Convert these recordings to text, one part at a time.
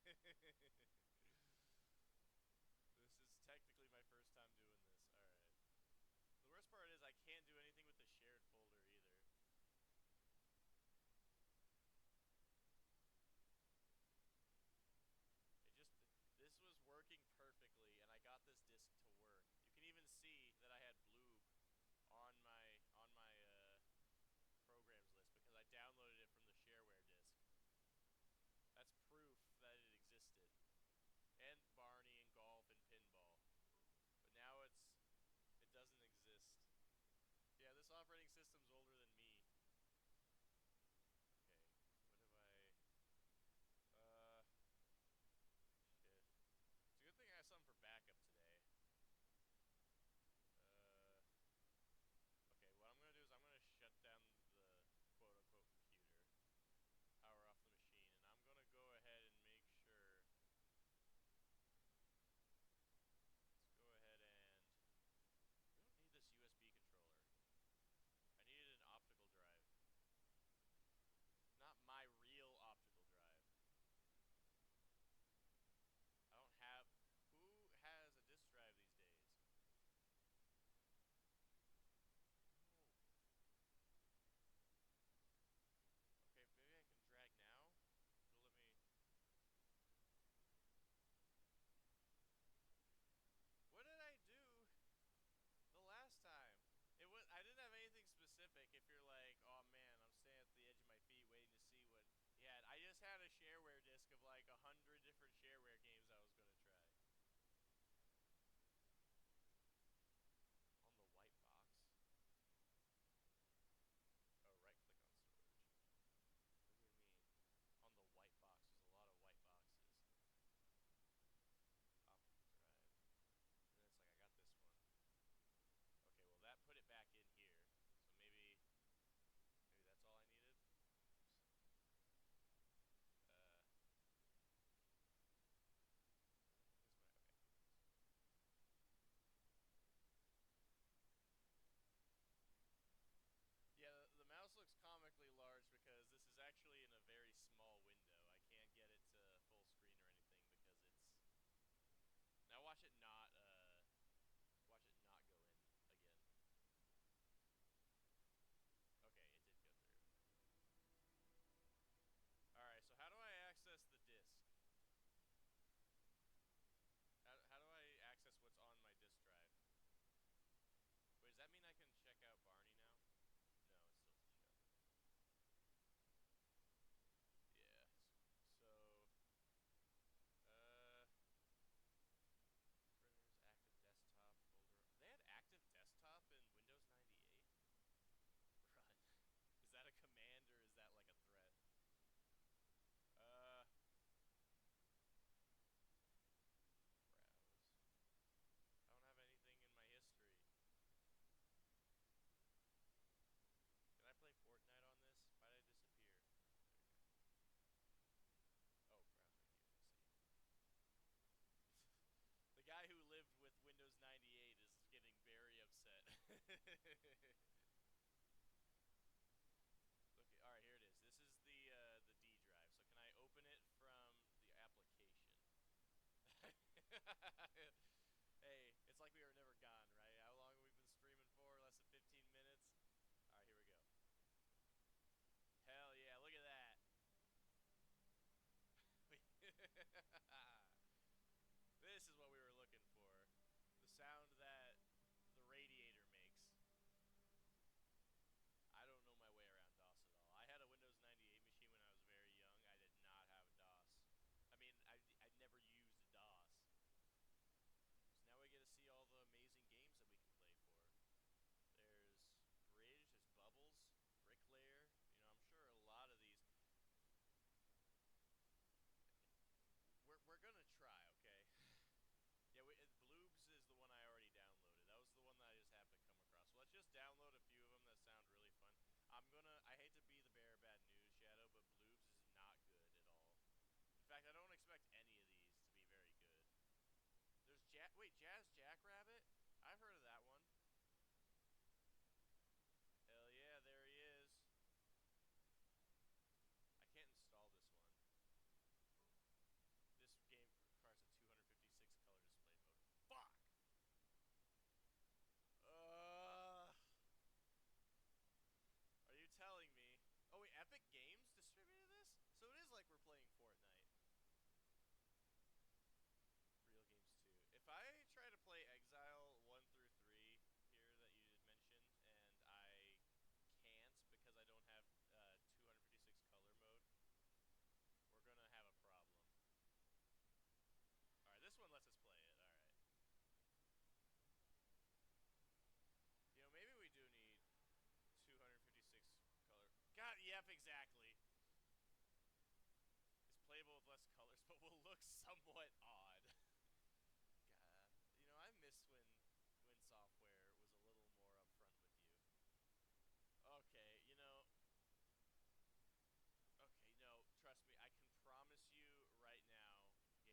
This is technically my first time doing this. Alright. The worst part is I can't do anything with the shared folder either. It just, this was working perfectly, and I got this disk to work. You can even see that I had Bloob on my programs list because I downloaded it from the shareware disk. That's proof that it existed. And Barney and golf and pinball. But now it doesn't exist. Yeah, this operating system's older than me. Okay, what have shit. It's a good thing I have something for backup today. Uh, okay, what I'm gonna do is I'm gonna shut down the quote-unquote computer, power off the machine, and I'm gonna go ahead and make sure. Let's go ahead and, we don't need this USB controller. I needed an optical drive. Not my real optical drive. I don't have, who has a disk drive these days? No. Okay, maybe I can drag now? It'll let me, what did I do the last time? It was, I didn't have anything specific. If you're like, oh man, I'm standing at the edge of my feet waiting to see what he had. I just had a shareware disk of like 100 different shareware games I was gonna try. On the white box? Oh, right click on storage. What do you mean? On the white box, there's a lot of white boxes. Optical drive. And then it's like, I got this one. Okay, well that put it back in here. So maybe that's all I needed? Oops. Uh, is my, okay. Yeah, the mouse looks comically large because this is actually in a very small window. I can't get it to full screen or anything because it's... Now watch it not go in again. Okay, it did go through. Alright, so how do I access the disk? How do I access what's on my disk drive? Wait, does that mean I can check out Barney now? No, it still doesn't show. Yeah. So, uh, printers, active desktop folder. They had active desktop in Windows 98? Run. Is that a command or is that like a threat? Uh, browse. I don't have anything in my history. Can I play Fortnite on this? Why did I disappear? There we go. Oh, browse right here. I see. The guy who lived with Windows 98 is getting very upset. Look, all right, here it is. This is the D drive. So can I open it from the application? Hey, it's like we were never gone, right? How long have we been streaming for? Less than 15 minutes? All right, here we go. Hell yeah, look at that. This is what we were looking for. The sound that the radiator makes. I don't know my way around DOS at all. I had a Windows 98 machine when I was very young. I did not have a DOS. I mean, I never used DOS. So now we get to see all the amazing games that we can play for. There's Bridge, there's Bubbles, Bricklayer. You know, I'm sure a lot of these. We're gonna try, okay? Yeah, Bloobs is the one I already downloaded. That was the one that I just happened to come across. So let's just download a few of them that sound really fun. I hate to be the bearer of bad news, Shadow, but Bloobs is not good at all. In fact, I don't expect any of these to be very good. There's wait, Jazz Jackrabbit? I've heard of that one. Hell yeah, there he is. I can't install this one. plus colors, but will look somewhat odd. God, I miss when software was a little more upfront with you. Okay, okay, no, trust me, I can promise you right now, game,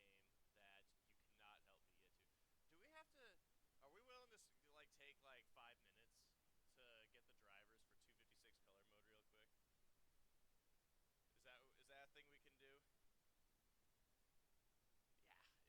that you cannot help me get to. Do we have to? Are we willing to like take like 5 minutes to get the drivers for 256 color mode real quick? Is that a thing we can do? Yeah,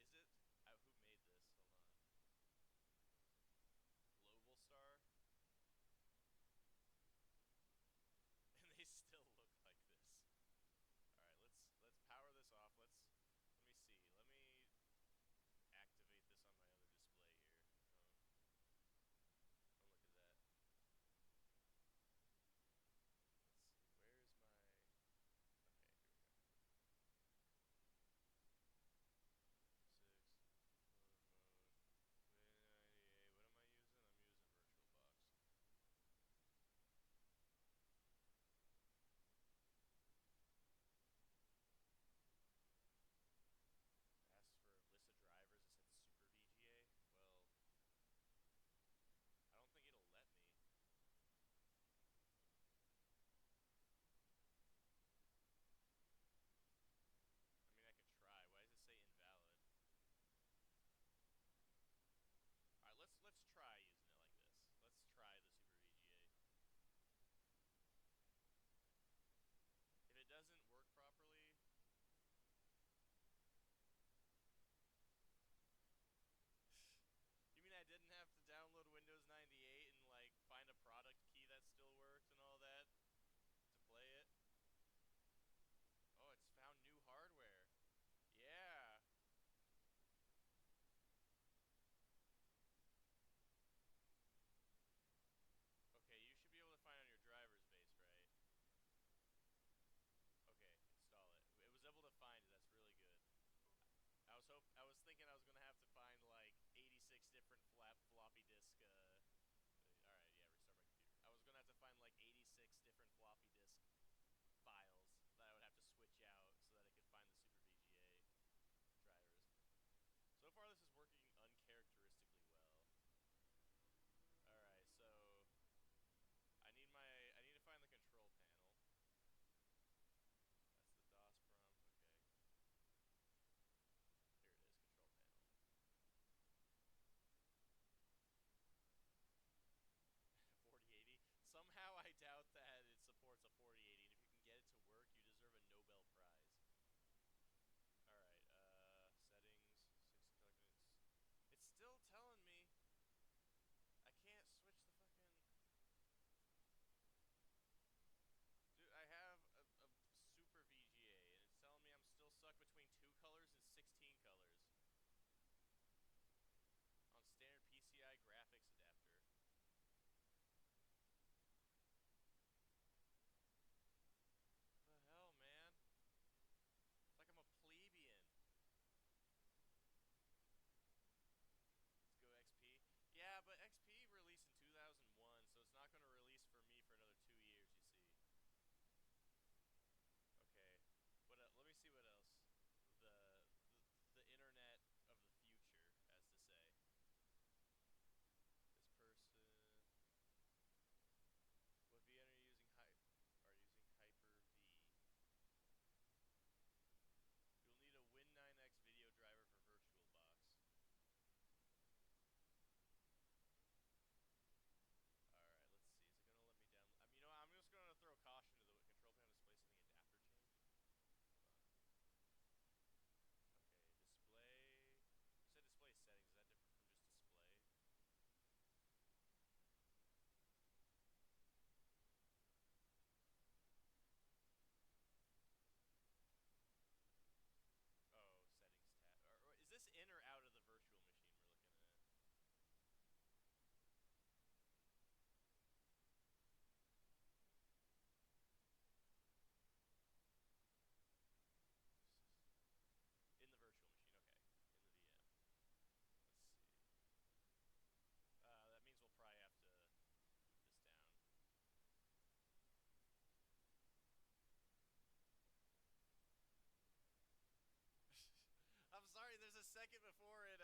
second before it.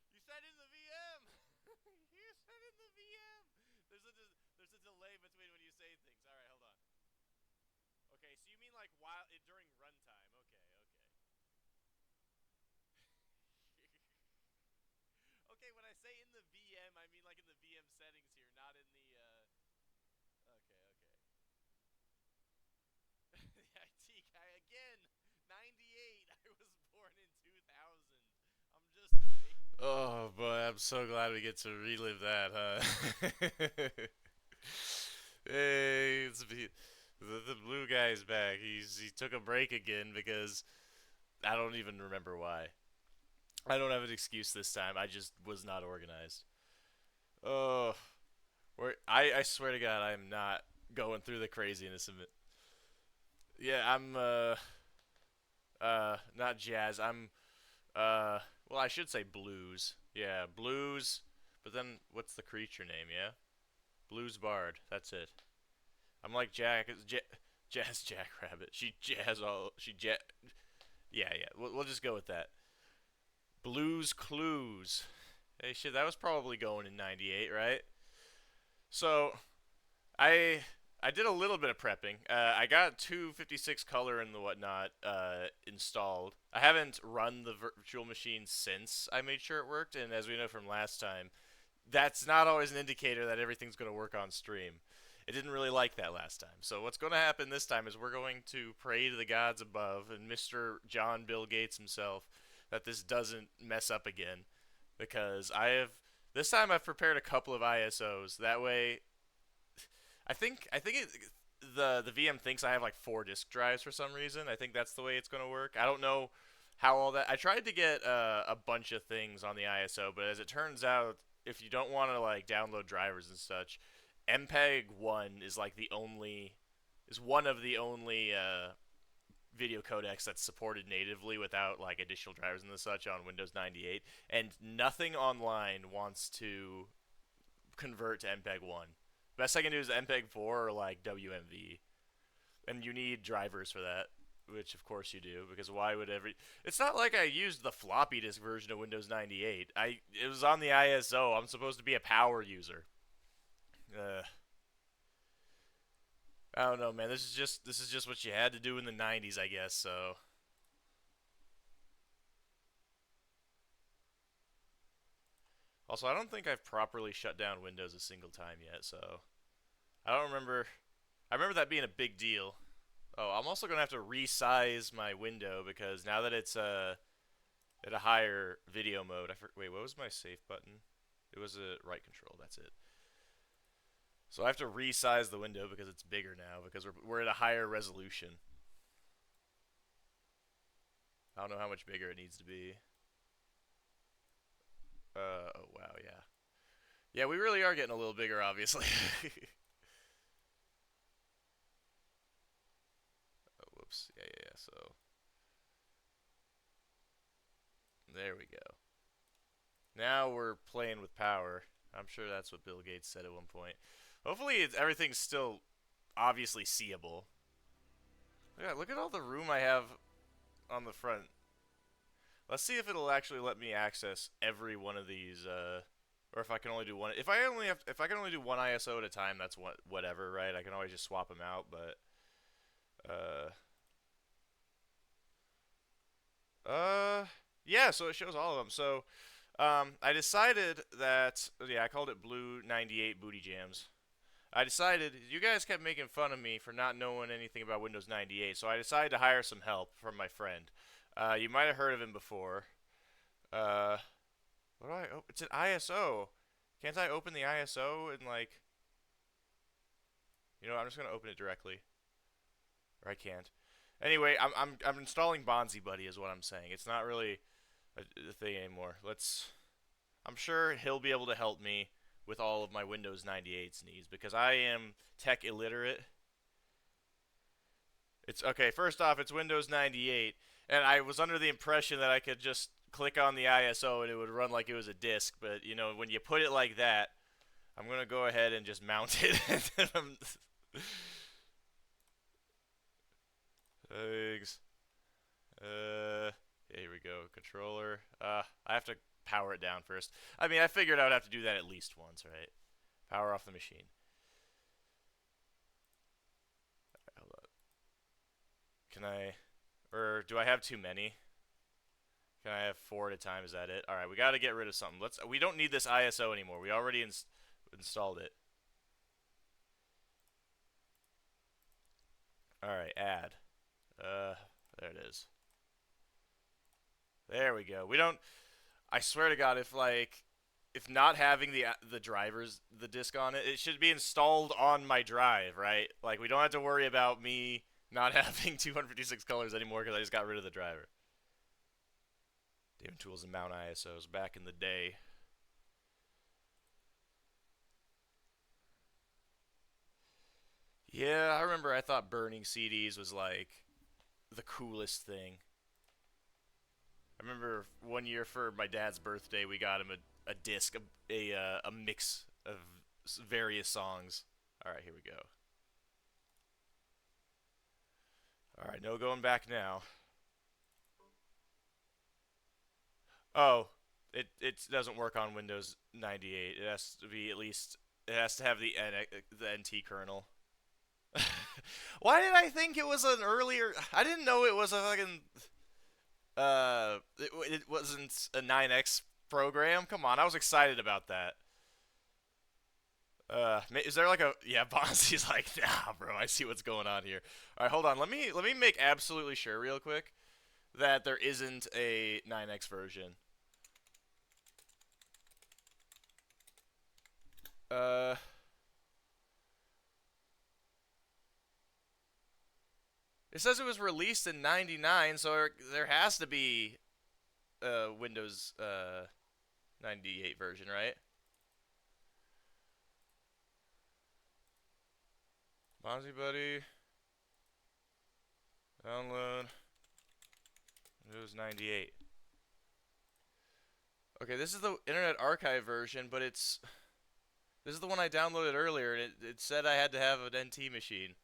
You said in the VM. You said in the VM. There's a delay between when you say things. All right, hold on. Okay, so you mean like while during runtime? Okay, okay. Okay, when I say in the VM, I mean like in the VM settings here, not in the. Okay, okay. The IT guy again. 98. I was born in 2000. I'm just. Oh boy, I'm so glad we get to relive that, huh? Hey, the blue guy's back. He took a break again because I don't even remember why. I don't have an excuse this time. I just was not organized. Oh, I swear to God, I'm not going through the craziness of it. Yeah, I'm not jazz. I'm well, I should say blues. Yeah, blues. But then what's the creature name? Yeah, blues bard. That's it. I'm like Jazz Jackrabbit. She jazz all. She jazz. Yeah, yeah. We'll just go with that. Blues Clues. Hey, shit, that was probably going in '98, right? So I I did a little bit of prepping. I got 256 color and the whatnot installed. I haven't run the virtual machine since I made sure it worked, and as we know from last time, that's not always an indicator that everything's going to work on stream. It didn't really like that last time. So what's going to happen this time is we're going to pray to the gods above and Mr. John Bill Gates himself that this doesn't mess up again because I have this time I've prepared a couple of ISOs. That way I think the VM thinks I have like 4 disk drives for some reason. I think that's the way it's going to work. I don't know how all that. I tried to get a bunch of things on the ISO, but as it turns out, if you don't want to like download drivers and such, MPEG 1 is like the only is one of the only video codecs that's supported natively without like additional drivers and such on Windows 98, and nothing online wants to convert to MPEG 1. Best I can do is MPEG 4 or like WMV, and you need drivers for that, which of course you do because why would every? It's not like I used the floppy disk version of Windows 98. It was on the ISO. I'm supposed to be a power user. Uh, I don't know, man. This is just what you had to do in the 90s, I guess. So also, I don't think I've properly shut down Windows a single time yet. So I don't remember. I remember that being a big deal. Oh, I'm also gonna have to resize my window because now that it's at a higher video mode. Wait, what was my safe button? It was a right control. That's it. So I have to resize the window because it's bigger now because we're at a higher resolution. I don't know how much bigger it needs to be. Oh wow, yeah. Yeah, we really are getting a little bigger, obviously. Oh, whoops. Yeah, yeah, yeah. So there we go. Now we're playing with power. I'm sure that's what Bill Gates said at one point. Hopefully, everything's still obviously seeable. Yeah, look at all the room I have on the front. Let's see if it'll actually let me access every one of these, or if I can only do one. If I can only do one ISO at a time, that's whatever, right? I can always just swap them out, but, uh, uh, yeah. So it shows all of them. So, I decided that, yeah, I called it Blue 98 Booty Jams. I decided you guys kept making fun of me for not knowing anything about Windows 98, so I decided to hire some help from my friend. You might have heard of him before. Uh, what do I? Oh, it's an ISO. Can't I open the ISO and like? I'm just gonna open it directly, or I can't. Anyway, I'm installing Bonzi Buddy is what I'm saying. It's not really a thing anymore. I'm sure he'll be able to help me with all of my Windows 98's needs because I am tech illiterate. It's okay. First off, it's Windows 98, and I was under the impression that I could just click on the ISO and it would run like it was a disk. But when you put it like that, I'm gonna go ahead and just mount it. Thanks. Here we go. Controller. I have to power it down first. I mean, I figured I would have to do that at least once, right? Power off the machine. Right, hold on. Can I, or do I have too many? Can I have 4 at a time? Is that it? All right, we got to get rid of something. We don't need this ISO anymore. We already installed it. All right, add. There it is. There we go. We don't. I swear to God, if not having the disc on it, it should be installed on my drive, right? Like we don't have to worry about me not having 256 colors anymore because I just got rid of the driver. Damn tools and mount ISOs back in the day. Yeah, I remember I thought burning CDs was like the coolest thing. I remember one year for my dad's birthday, we got him a disc, a mix of various songs. All right, here we go. All right, no going back now. Oh, it doesn't work on Windows 98. It has to be at least it has to have the NT kernel. Why did I think it was an earlier? I didn't know it was a fucking it wasn't a 9X program. Come on, I was excited about that. Is there like a yeah? Bonzi's like, nah, bro. I see what's going on here. All right, hold on. Let me make absolutely sure real quick that there isn't a 9X version. Uh, it says it was released in '99, so there has to be a Windows 98 version, right? Bonzi Buddy, download Windows 98. Okay, this is the Internet Archive version, but this is the one I downloaded earlier, and it said I had to have an NT machine.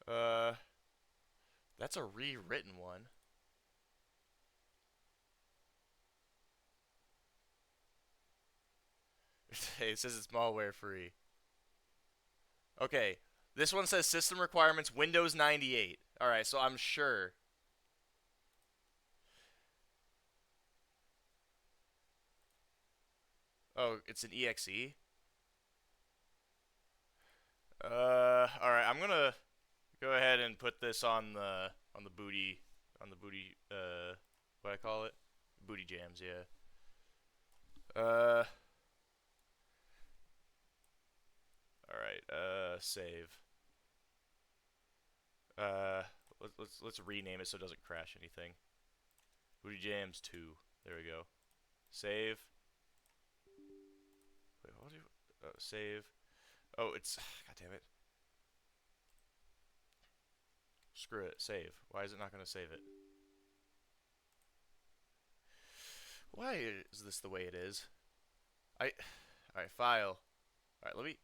Uh, that's a rewritten one. It says it's malware free. Okay, this one says system requirements Windows 98. All right, so I'm sure. Oh, it's an exe. All right, I'm gonna go ahead and put this on the booty what I call it, booty jams. Yeah. Uh, all right. Save. Uh, let's rename it so it doesn't crash anything. Booty jams 2. There we go. Save. Wait, what do you? Save. Oh, it's God damn it. Screw it. Save. Why is it not going to save it? Why is this the way it is? All right, file. All right, let me.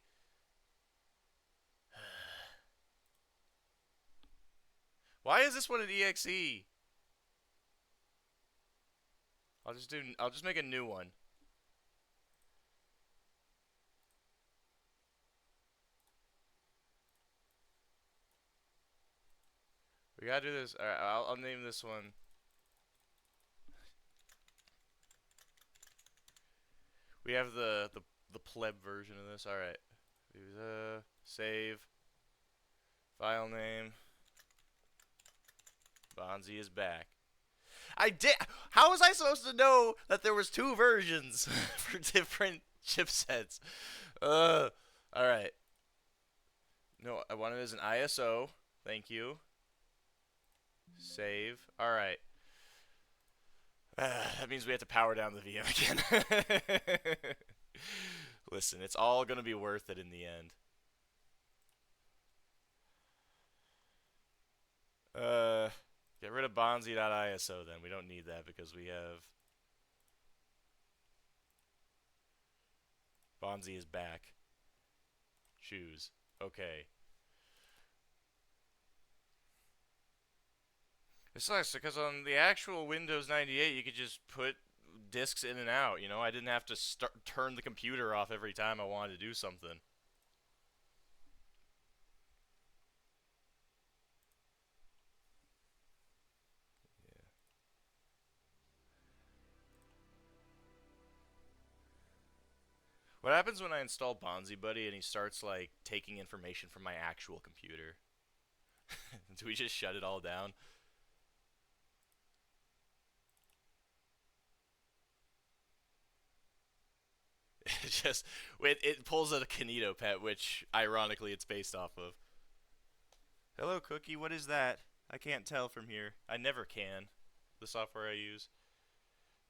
Why is this one an exe? I'll just make a new one. We gotta do this. All right, I'll name this one. We have the pleb version of this. All right. Save. File name. Bonzi is back. I did. How was I supposed to know that there was 2 versions for different chipsets? All right. No, I wanted it as an ISO. Thank you. Save. All right. That means we have to power down the VM again. Listen, it's all gonna be worth it in the end. Get rid of Bonzi.iso then. We don't need that because we have Bonzi is back. Choose. Okay. It sucks because on the actual Windows 98, you could just put disks in and out. You know, I didn't have to turn the computer off every time I wanted to do something. Yeah. What happens when I install Bonzi Buddy and he starts like taking information from my actual computer? Do we just shut it all down? It just it pulls a Kinetopet, which ironically it's based off of. Hello, Cookie. What is that? I can't tell from here. I never can. The software I use.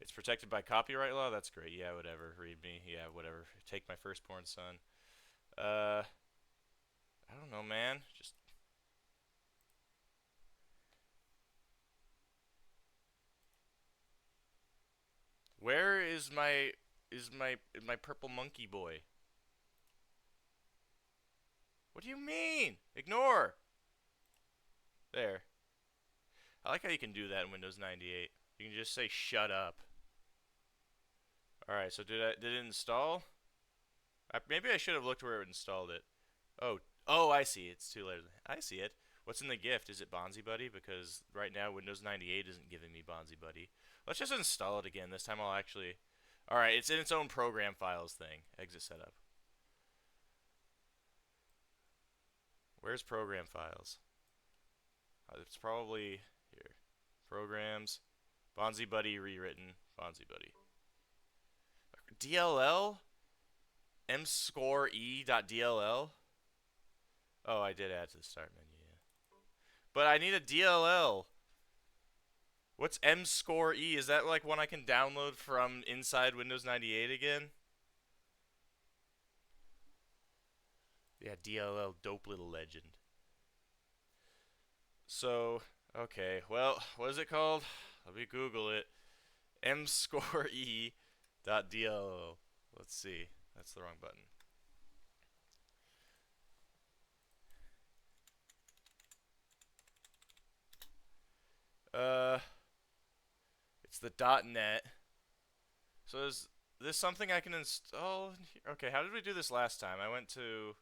It's protected by copyright law. That's great. Yeah, whatever. Read me. Yeah, whatever. Take my firstborn son. I don't know, man. Just where is my purple monkey boy? What do you mean? Ignore. There. I like how you can do that in Windows 98. You can just say shut up. All right. So did it install? Maybe I should have looked where it installed it. Oh, I see. It's too late. I see it. What's in the gift? Is it Bonzi Buddy? Because right now Windows 98 isn't giving me Bonzi Buddy. Let's just install it again. This time I'll actually. All right, it's in its own program files thing. Exit setup. Where's program files? It's probably here. Programs. Bonzi Buddy rewritten. Bonzi Buddy. DLL? mscore.e.dll? Oh, I did add to the start menu, yeah. But I need a DLL. What's mscore e? Is that like one I can download from inside Windows 98 again? Yeah, DLL, dope little legend. So, okay, well, what is it called? Let me Google it. mscore.e.dll. Let's see. That's the wrong button. Uh, it's the .net. So is this something I can install? Okay, how did we do this last time? I went to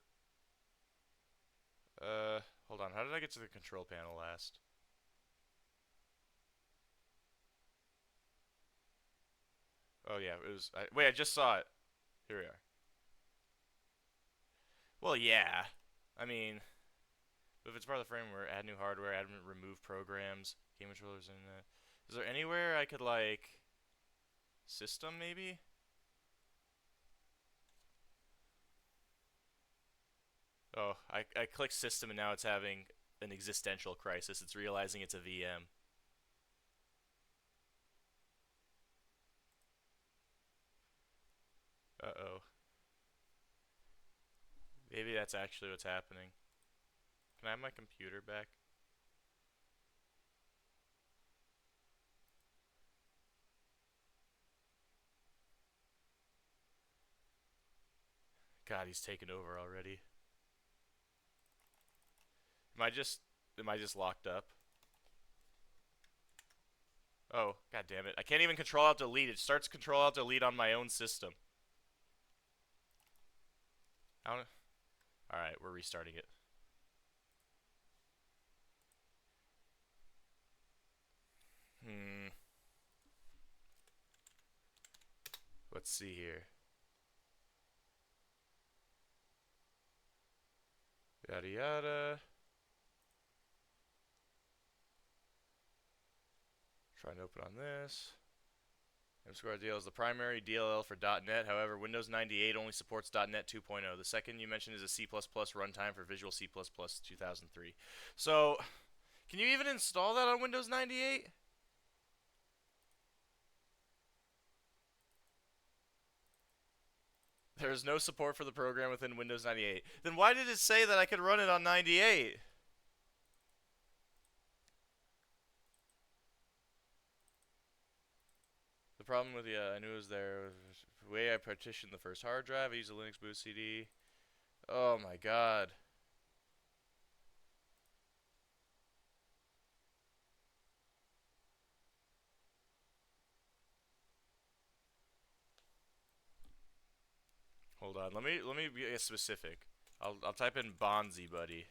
hold on. How did I get to the control panel last? Oh yeah, it was. Wait, I just saw it. Here we are. Well, yeah. I mean, if it's part of the framework, add new hardware, add remove programs, game controllers, and is there anywhere I could like system maybe? Oh, I clicked system and now it's having an existential crisis. It's realizing it's a VM. Uh-oh. Maybe that's actually what's happening. Can I have my computer back? God, he's taken over already. Am I just am I just locked up? Oh, god damn it. I can't even control alt delete. It starts control alt delete on my own system. Alright, we're restarting it. Hmm. Let's see here. Yada yada. Trying to open on this. mscore.dll is the primary DLL for .NET. However, Windows 98 only supports .NET 2.0. The second you mentioned is a C++ runtime for Visual C++ 2003. So, can you even install that on Windows 98? There is no support for the program within Windows 98. Then why did it say that I could run it on 98? The problem with I knew it was there. The way I partitioned the first hard drive, I used a Linux boot CD. Oh my god. Hold on. Let me get specific. I'll type in Bonzi Buddy.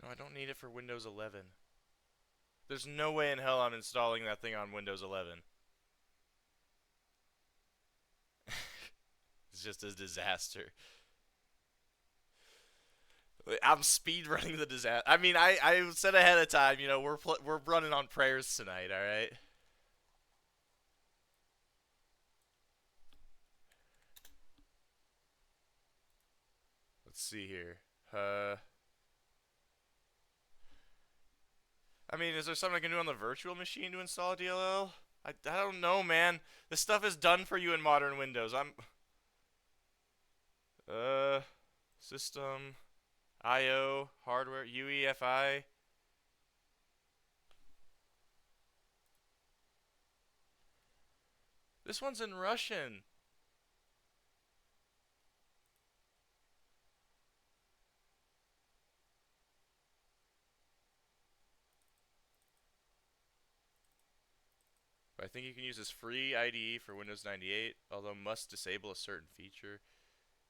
No, I don't need it for Windows 11. There's no way in hell I'm installing that thing on Windows 11. It's just a disaster. I'm speed running the disaster. I mean, I said ahead of time, you know, we're running on prayers tonight, all right? Let's see here. I mean, is there something I can do on the virtual machine to install DLL? I don't know, man. This stuff is done for you in modern Windows. Uh, system, IO, hardware, UEFI. This one's in Russian. I think you can use this free IDE for Windows 98, although must disable a certain feature.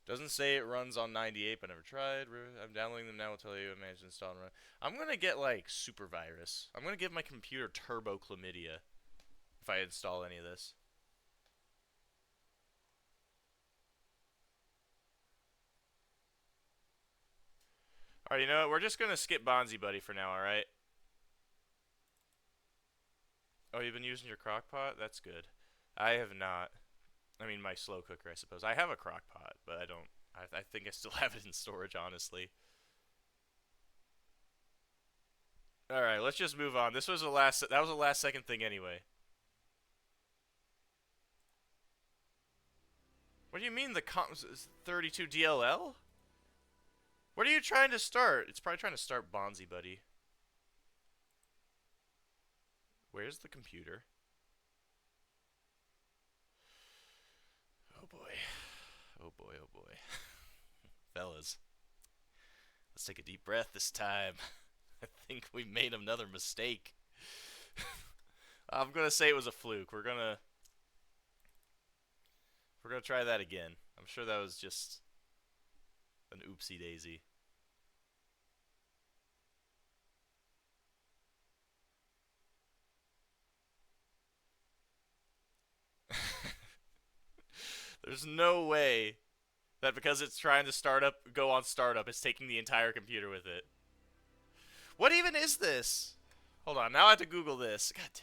Doesn't say it runs on 98, but never tried. I'm downloading them now. I'll tell you. I managed to install and run. I'm gonna get like super virus. I'm gonna give my computer turbo chlamydia if I install any of this. Alright, you know what? We're just gonna skip Bonzi Buddy for now, alright? Oh, you've been using your crock pot? That's good. I have not. I mean, my slow cooker, I suppose. I have a crock pot, but I don't. I think I still have it in storage, honestly. Alright, let's just move on. This was the last. That was the last second thing anyway. What do you mean the 32 DLL? What are you trying to start? It's probably trying to start Bonzi Buddy. Where's the computer? Oh boy. Oh boy, oh boy. Fellas, let's take a deep breath this time. I think we made another mistake. I'm gonna say it was a fluke. We're gonna try that again. I'm sure that was just an oopsie daisy. There's no way that because it's trying to go on startup, it's taking the entire computer with it. What even is this? Hold on, now I have to Google this. God.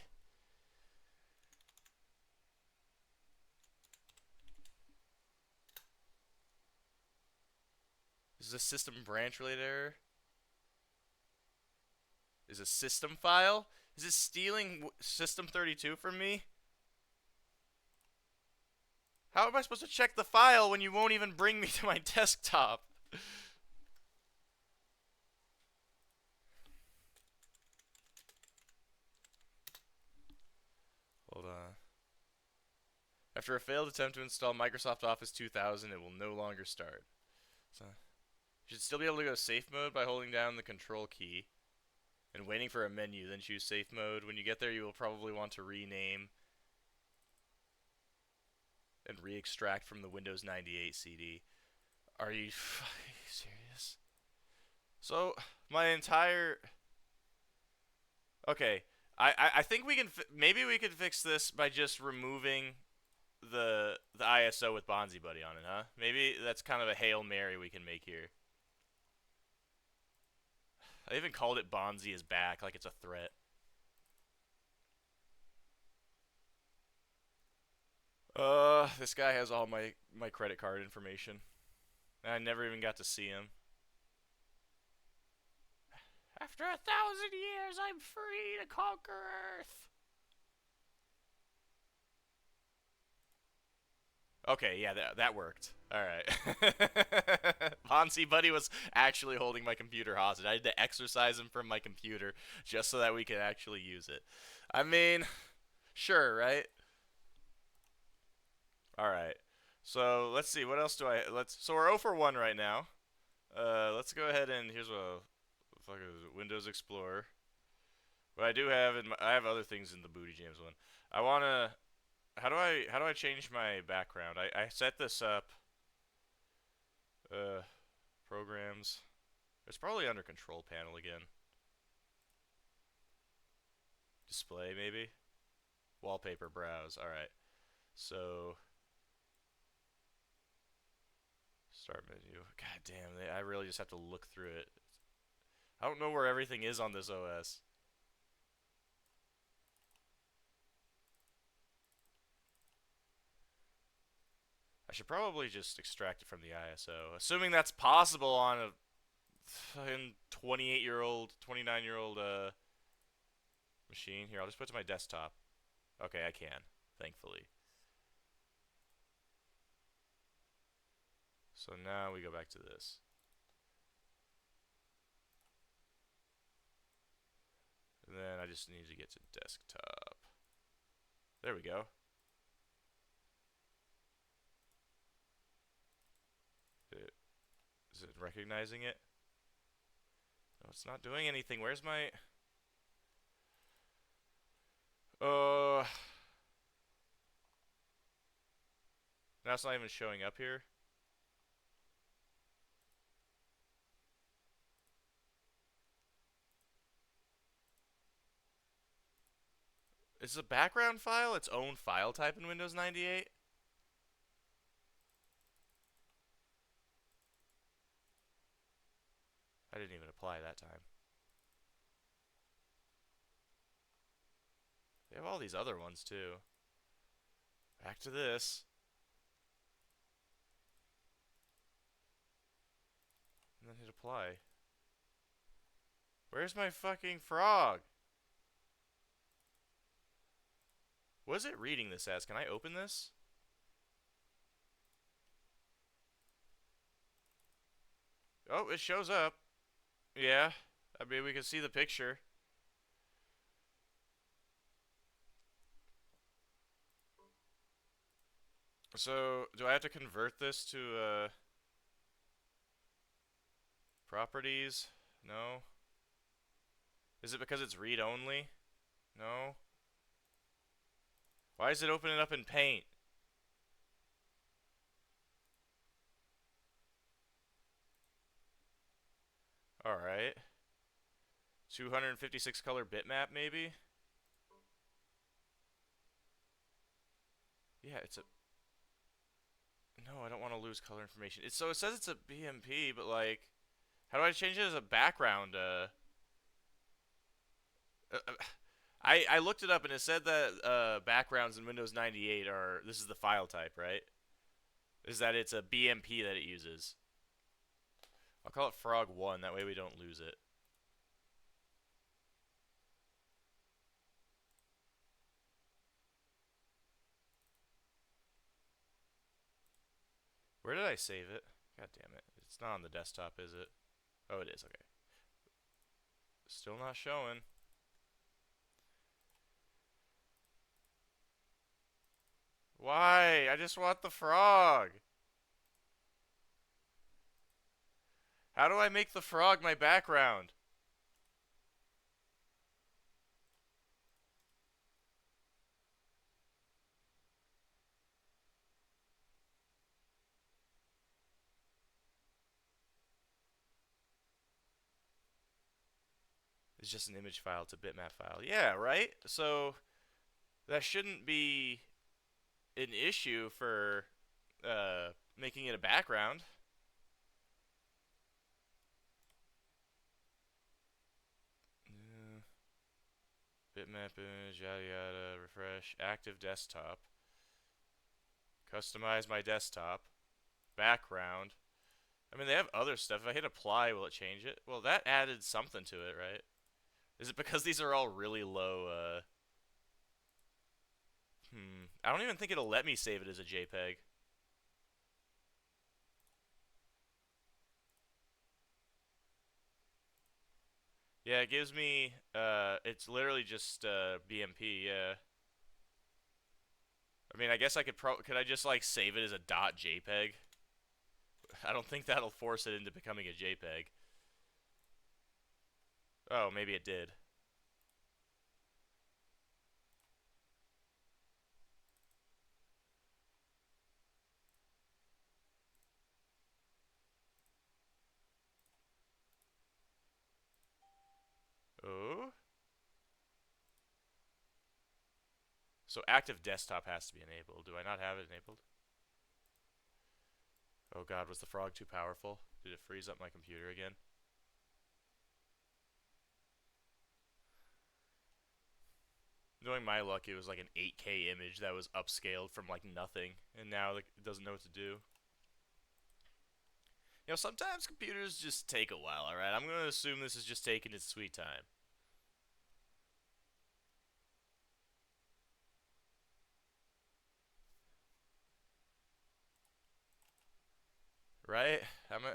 Is this system branch related error? Is a system file? Is it stealing system 32 from me? How am I supposed to check the file when you won't even bring me to my desktop? Hold on. After a failed attempt to install Microsoft Office 2000, it will no longer start. So, you should still be able to go safe mode by holding down the control key and waiting for a menu, then choose safe mode. When you get there, you will probably want to rename and re-extract from the Windows 98 CD. Are you serious? So, my entire... Okay, I think we can... Maybe we could fix this by just removing the ISO with Bonzi Buddy on it, huh? Maybe that's kind of a Hail Mary we can make here. I even called it Bonzi is back, like it's a threat. This guy has all my credit card information. I never even got to see him. After 1,000 years, I'm free to conquer Earth. Okay, yeah, that worked. Alright. Bonzi Buddy was actually holding my computer hostage. I had to exorcise him from my computer just so that we could actually use it. I mean, sure, right? Alright. So, let's see. What else do I... So, we're 0 for 1 right now. Let's go ahead and here's what fuck is it, Windows Explorer. What I do have I have other things in the Booty Jams one. I wanna how do I change my background? I set this up. Uh, Programs. It's probably under Control Panel again. Display maybe. Wallpaper browse. All right. So start menu. God damn, I really just have to look through it. I don't know where everything is on this OS. I should probably just extract it from the ISO, assuming that's possible on a fucking 28-year-old, 29-year-old machine. Here, I'll just put it to my desktop. Okay, I can, thankfully. So now we go back to this. And then I just need to get to desktop. There we go. Is it recognizing it? No, it's not doing anything. Where's my... Uh... Now it's not even showing up here. Is the background file its own file type in Windows 98? I didn't even apply that time. They have all these other ones too. Back to this. And then hit apply. Where's my fucking frog? What is it reading this as? Can I open this? Oh, it shows up. Yeah. I mean, we can see the picture. So, do I have to convert this to, properties? No. Is it because it's read-only? No. Why is it opening up in Paint? Alright. 256 color bitmap, maybe? Yeah, it's a... No, I don't want to lose color information. So it says it's a BMP, but like... How do I change it as a background? Uh, uh, I looked it up and it said that backgrounds in Windows 98 are... This is the file type, right? Is that it's a BMP that it uses. I'll call it Frog1, that way we don't lose it. Where did I save it? God damn it. It's not on the desktop, is it? Oh, it is, okay. Still not showing. Why? I just want the frog. How do I make the frog my background? It's just an image file. It's a bitmap file. Yeah, right? So that shouldn't be an issue for making it a background. Bitmap image, yada yada, refresh, active desktop. Customize my desktop. Background. I mean, they have other stuff. If I hit apply, will it change it? Well, that added something to it, right? Is it because these are all really low, I don't even think it'll let me save it as a JPEG. Yeah, it gives me, it's literally just, BMP, yeah. I mean, I guess I could I just, like, save it as a .jpeg? I don't think that'll force it into becoming a JPEG. Oh, maybe it did. Oh? So active desktop has to be enabled. Do I not have it enabled? Oh god, was the frog too powerful? Did it freeze up my computer again? Knowing my luck, it was like an 8K image that was upscaled from like nothing, and now like, it doesn't know what to do. You know, sometimes computers just take a while, alright? I'm gonna assume this is just taking its sweet time. Right?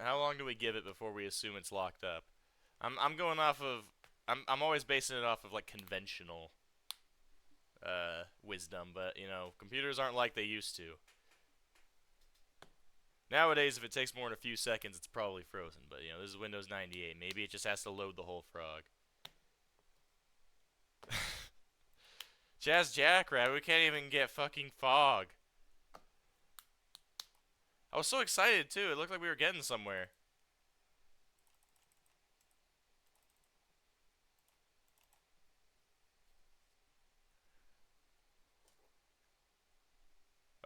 How long do we give it before we assume it's locked up? I'm going off of I'm always basing it off of like conventional wisdom, but you know, computers aren't like they used to. Nowadays, if it takes more than a few seconds, it's probably frozen. But you know, this is Windows 98. Maybe it just has to load the whole frog. Jazz Jackrabbit, we can't even get fucking fog. I was so excited too. It looked like we were getting somewhere.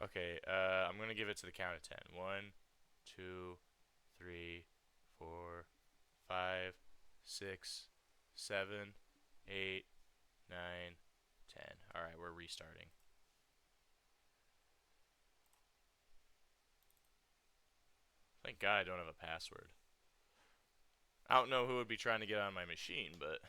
Okay, I'm gonna give it to the count of 10. 1, 2, 3, 4, 5, 6, 7, 8, 9, 10. Alright, we're restarting. Thank God I don't have a password. I don't know who would be trying to get on my machine, but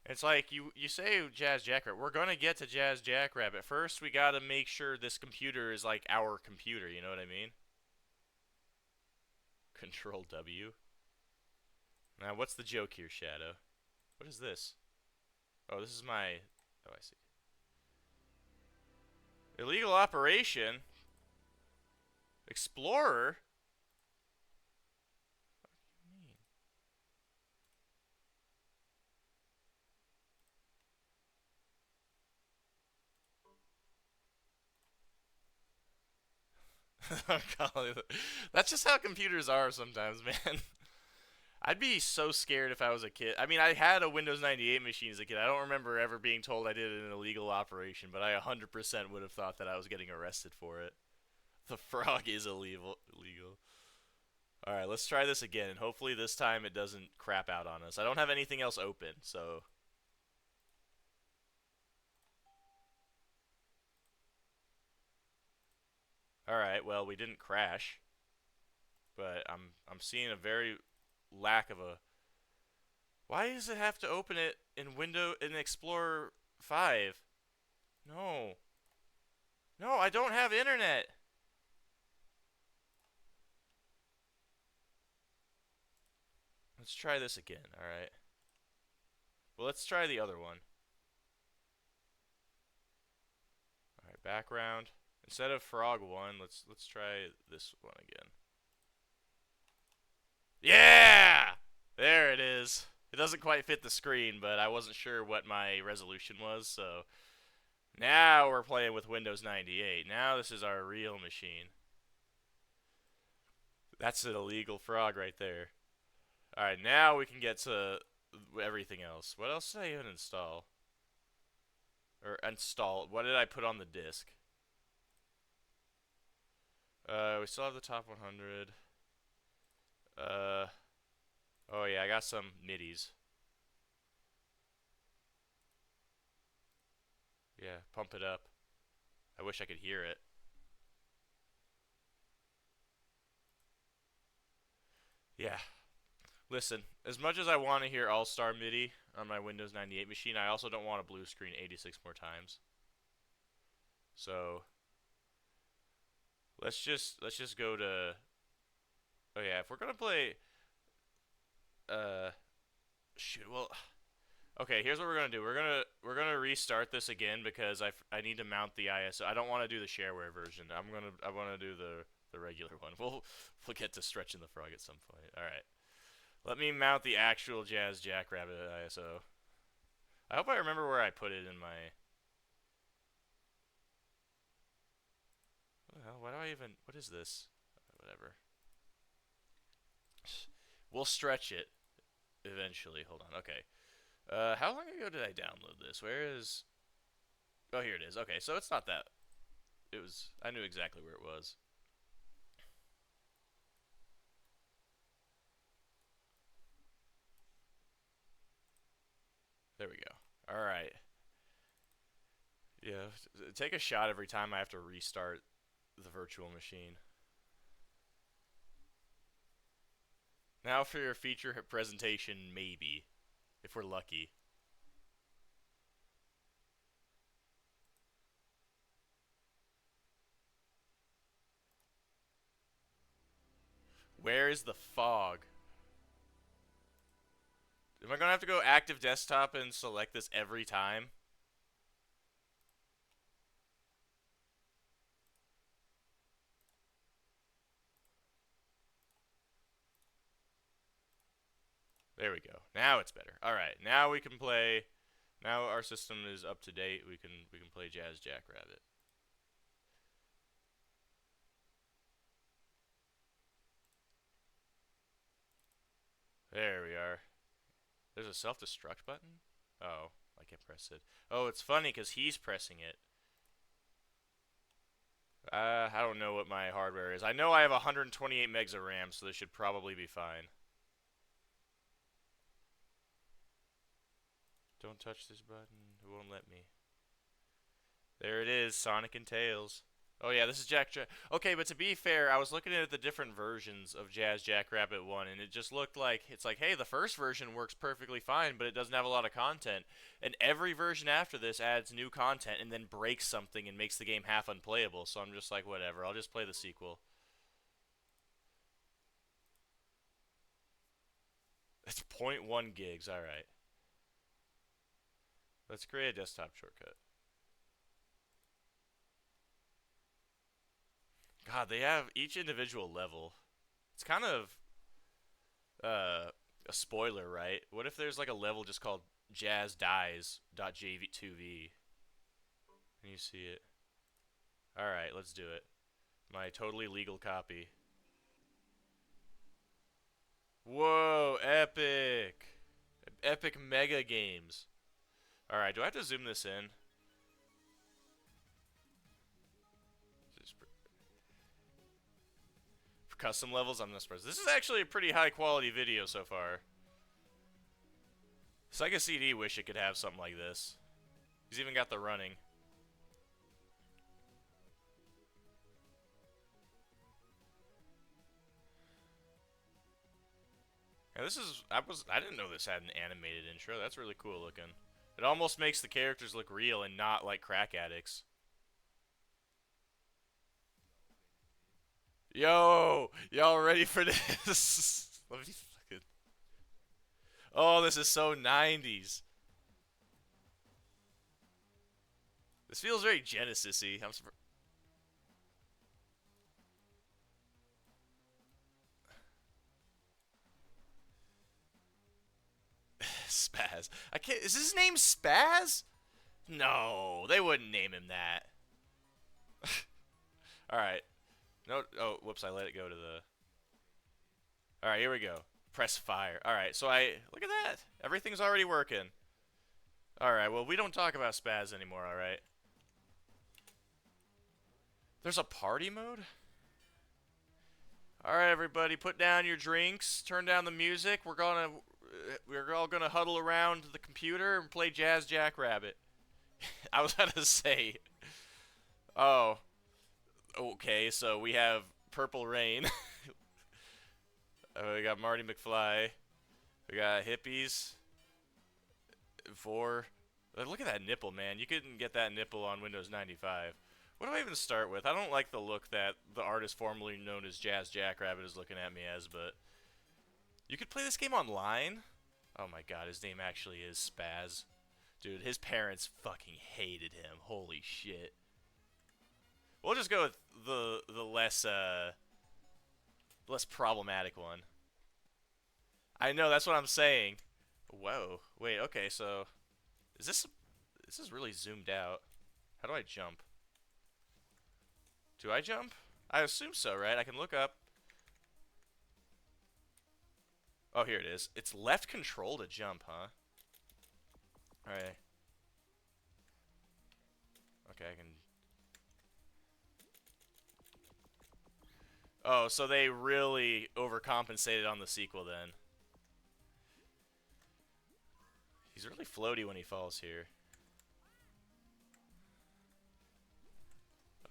it's like you say Jazz Jackrabbit. We're gonna get to Jazz Jackrabbit. First, we gotta make sure this computer is like our computer. You know what I mean? Control W. Now, what's the joke here, Shadow? What is this? Oh, this is my. Oh, I see. Illegal operation. Explorer. What do you mean? That's just how computers are sometimes, man. I'd be so scared if I was a kid. I mean, I had a Windows 98 machine as a kid. I don't remember ever being told I did an illegal operation, but I 100% would have thought that I was getting arrested for it. The frog is illegal. All right, let's try this again. Hopefully this time it doesn't crap out on us. I don't have anything else open, so all right. Well, we didn't crash, but I'm seeing a very lack of a. Why does it have to open it in Explorer 5? No. No, I don't have internet. Let's try this again, alright? Well, let's try the other one. Alright, background. Instead of Frog 1, let's try this one again. Yeah! There it is. It doesn't quite fit the screen, but I wasn't sure what my resolution was, so now we're playing with Windows 98. Now this is our real machine. That's an illegal frog right there. Alright, now we can get to everything else. What else did I even install? Or install. What did I put on the disk? We still have the top 100. Oh yeah, I got some MIDIs. Yeah, pump it up. I wish I could hear it. Yeah. Listen, as much as I want to hear All-Star MIDI on my Windows 98 machine, I also don't want a blue screen 86 more times. So let's just go to. Oh yeah, if we're gonna play, uh, shoot. Well, Okay, here's what we're gonna do. We're gonna restart this again because I need to mount the ISO. I don't want to do the shareware version. I want to do the regular one. We'll get to stretching the frog at some point. All right. Let me mount the actual Jazz Jackrabbit ISO. I hope I remember where I put it in my. What the hell? Why do I even? What is this? Whatever. We'll stretch it eventually. Hold on. Okay. How long ago did I download this? Where is? Oh, here it is. Okay, so it's not that. It was. I knew exactly where it was. There we go. All right. Yeah. Take a shot every time I have to restart the virtual machine. Now for your feature presentation, maybe, if we're lucky. Where is the fog? Am I gonna have to go active desktop and select this every time? There we go. Now it's better. All right. Now we can play. Now our system is up to date. We can play Jazz Jackrabbit. There we are. There's a self-destruct button? Oh, I can't press it. Oh, it's funny because he's pressing it. I don't know what my hardware is. I know I have 128 megs of RAM, so this should probably be fine. Don't touch this button. It won't let me. There it is, Sonic and Tails. Oh yeah, this is Okay, but to be fair, I was looking at the different versions of Jazz Jackrabbit 1, and it just looked like, it's like, hey, the first version works perfectly fine, but it doesn't have a lot of content. And every version after this adds new content and then breaks something and makes the game half unplayable, so I'm just like, whatever, I'll just play the sequel. It's 0.1 gigs, alright. Let's create a desktop shortcut. God, they have each individual level. It's kind of a spoiler, right? What if there's like a level just called Jazz Dies.jv2v? Can you see it? Alright, let's do it. My totally legal copy. Whoa, epic! Epic mega games. Alright, do I have to zoom this in? For custom levels, I'm not surprised. This is actually a pretty high quality video so far. Sega CD wish it could have something like this. He's even got the running. Yeah, I didn't know this had an animated intro. That's really cool looking. It almost makes the characters look real and not like crack addicts. Yo, y'all ready for this? Let me fucking. Oh, this is so 90s. This feels very Genesis-y. I'm surprised. Spaz. I can't. Is his name Spaz? No, they wouldn't name him that. All right. No. Oh, whoops! I let it go to the. All right, here we go. Press fire. All right, so I look at that. Everything's already working. All right. Well, we don't talk about Spaz anymore. All right. There's a party mode. All right, everybody, put down your drinks. Turn down the music. We're all gonna huddle around the computer and play Jazz Jackrabbit. I was about to say. Oh, okay. So we have Purple Rain. We got Marty McFly. We got hippies. Four. Look at that nipple, man. You couldn't get that nipple on Windows 95. What do I even start with? I don't like the look that the artist formerly known as Jazz Jackrabbit is looking at me as, but you could play this game online. Oh my god, his name actually is Spaz. Dude, his parents fucking hated him. Holy shit. We'll just go with the less problematic one. I know, that's what I'm saying. Whoa. Wait, okay, so is this is really zoomed out. How do I jump? Do I jump? I assume so, right? I can look up. Oh, here it is. It's left control to jump, huh? Alright. Okay, I can... Oh, so they really overcompensated on the sequel then. He's really floaty when he falls here.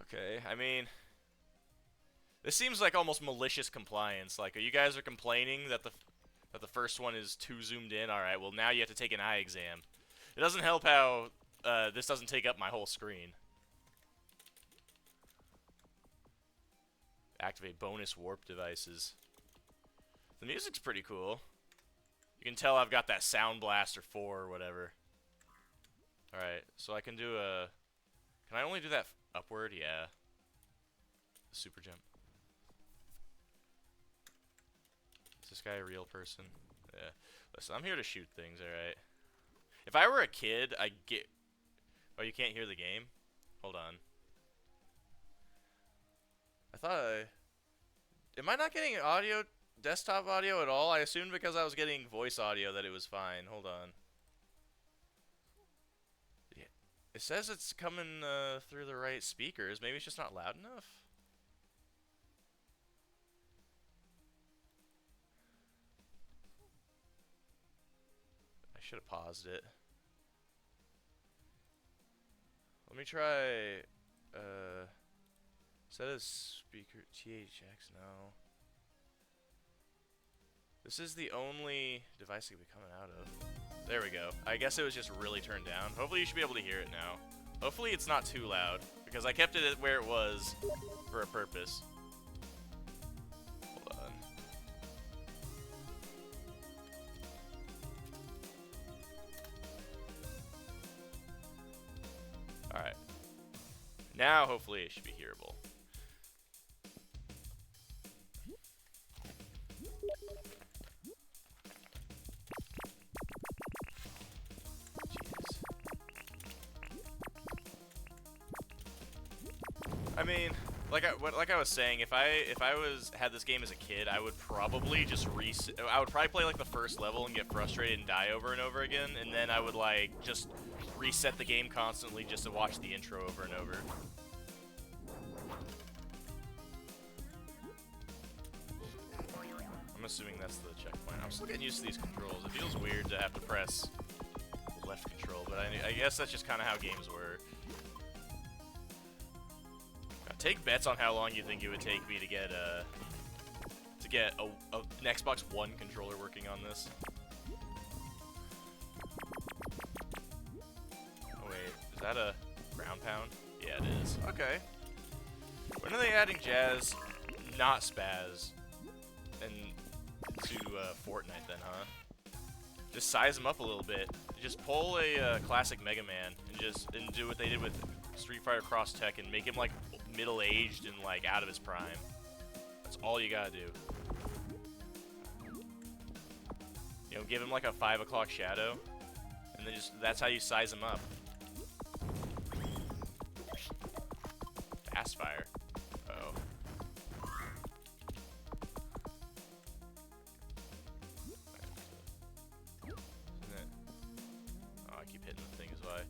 Okay, I mean... This seems like almost malicious compliance. Like, you guys are complaining that the first one is too zoomed in? Alright, well now you have to take an eye exam. It doesn't help how this doesn't take up my whole screen. Activate bonus warp devices. The music's pretty cool. You can tell I've got that Sound Blaster 4 or whatever. Alright, so I can do a... Can I only do that upward? Yeah. Super jump. Is this guy a real person? Yeah. Listen, I'm here to shoot things, alright? If I were a kid, I'd get... Oh, you can't hear the game? Hold on. I thought I... Am I not getting audio, desktop audio at all? I assumed because I was getting voice audio that it was fine. Hold on. Yeah. It says it's coming through the right speakers. Maybe it's just not loud enough? I should have paused it. Let me try... Set as speaker THX, no. This is the only device it could be coming out of. There we go. I guess it was just really turned down. Hopefully you should be able to hear it now. Hopefully it's not too loud, because I kept it at where it was for a purpose. Hold on. Alright. Now hopefully it should be hearable. I mean, like I was saying, if I had this game as a kid, I would probably just I would probably play like the first level and get frustrated and die over and over again, and then I would like just reset the game constantly just to watch the intro over and over. I'm assuming that's the checkpoint. I'm still getting used to these controls. It feels weird to have to press left control, but I guess that's just kind of how games work. Take bets on how long you think it would take me to get an Xbox One controller working on this. Oh wait, is that a ground pound? Yeah, it is. Okay. When are they adding jazz, not spaz, and to Fortnite then, huh? Just size them up a little bit. Just pull a classic Mega Man and do what they did with Street Fighter Cross Tech and make him like middle-aged and like out of his prime. That's all you gotta do. You know, give him like a 5 o'clock shadow, and then that's how you size him up. Fast fire. Uh-oh. Oh, I keep hitting the things by.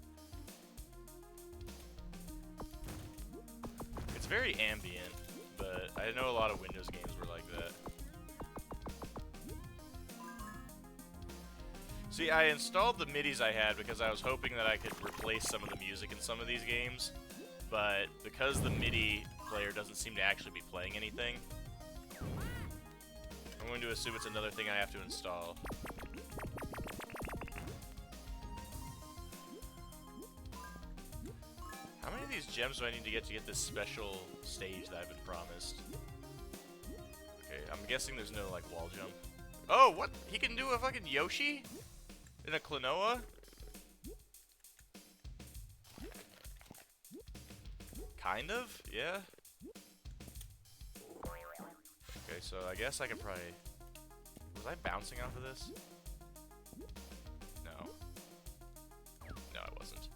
It's very ambient, but I know a lot of Windows games were like that. See, I installed the MIDIs I had because I was hoping that I could replace some of the music in some of these games, but because the MIDI player doesn't seem to actually be playing anything, I'm going to assume it's another thing I have to install. How many of these gems do I need to get this special stage that I've been promised? Okay, I'm guessing there's no, like, wall jump. Oh, what? He can do a fucking Yoshi? In a Klonoa? Kind of, yeah. Okay, so I guess I could probably... Was I bouncing off of this? No. No, I wasn't.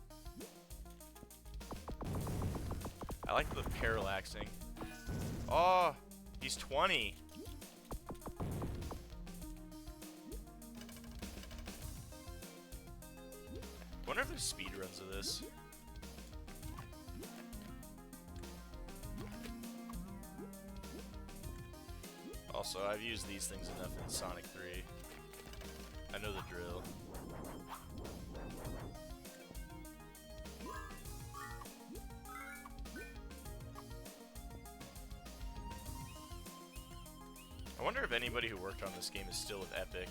I like the parallaxing. Oh, he's 20. Wonder if there's speedruns of this. Also, I've used these things enough in Sonic 3. I know the drill. I wonder if anybody who worked on this game is still with Epic.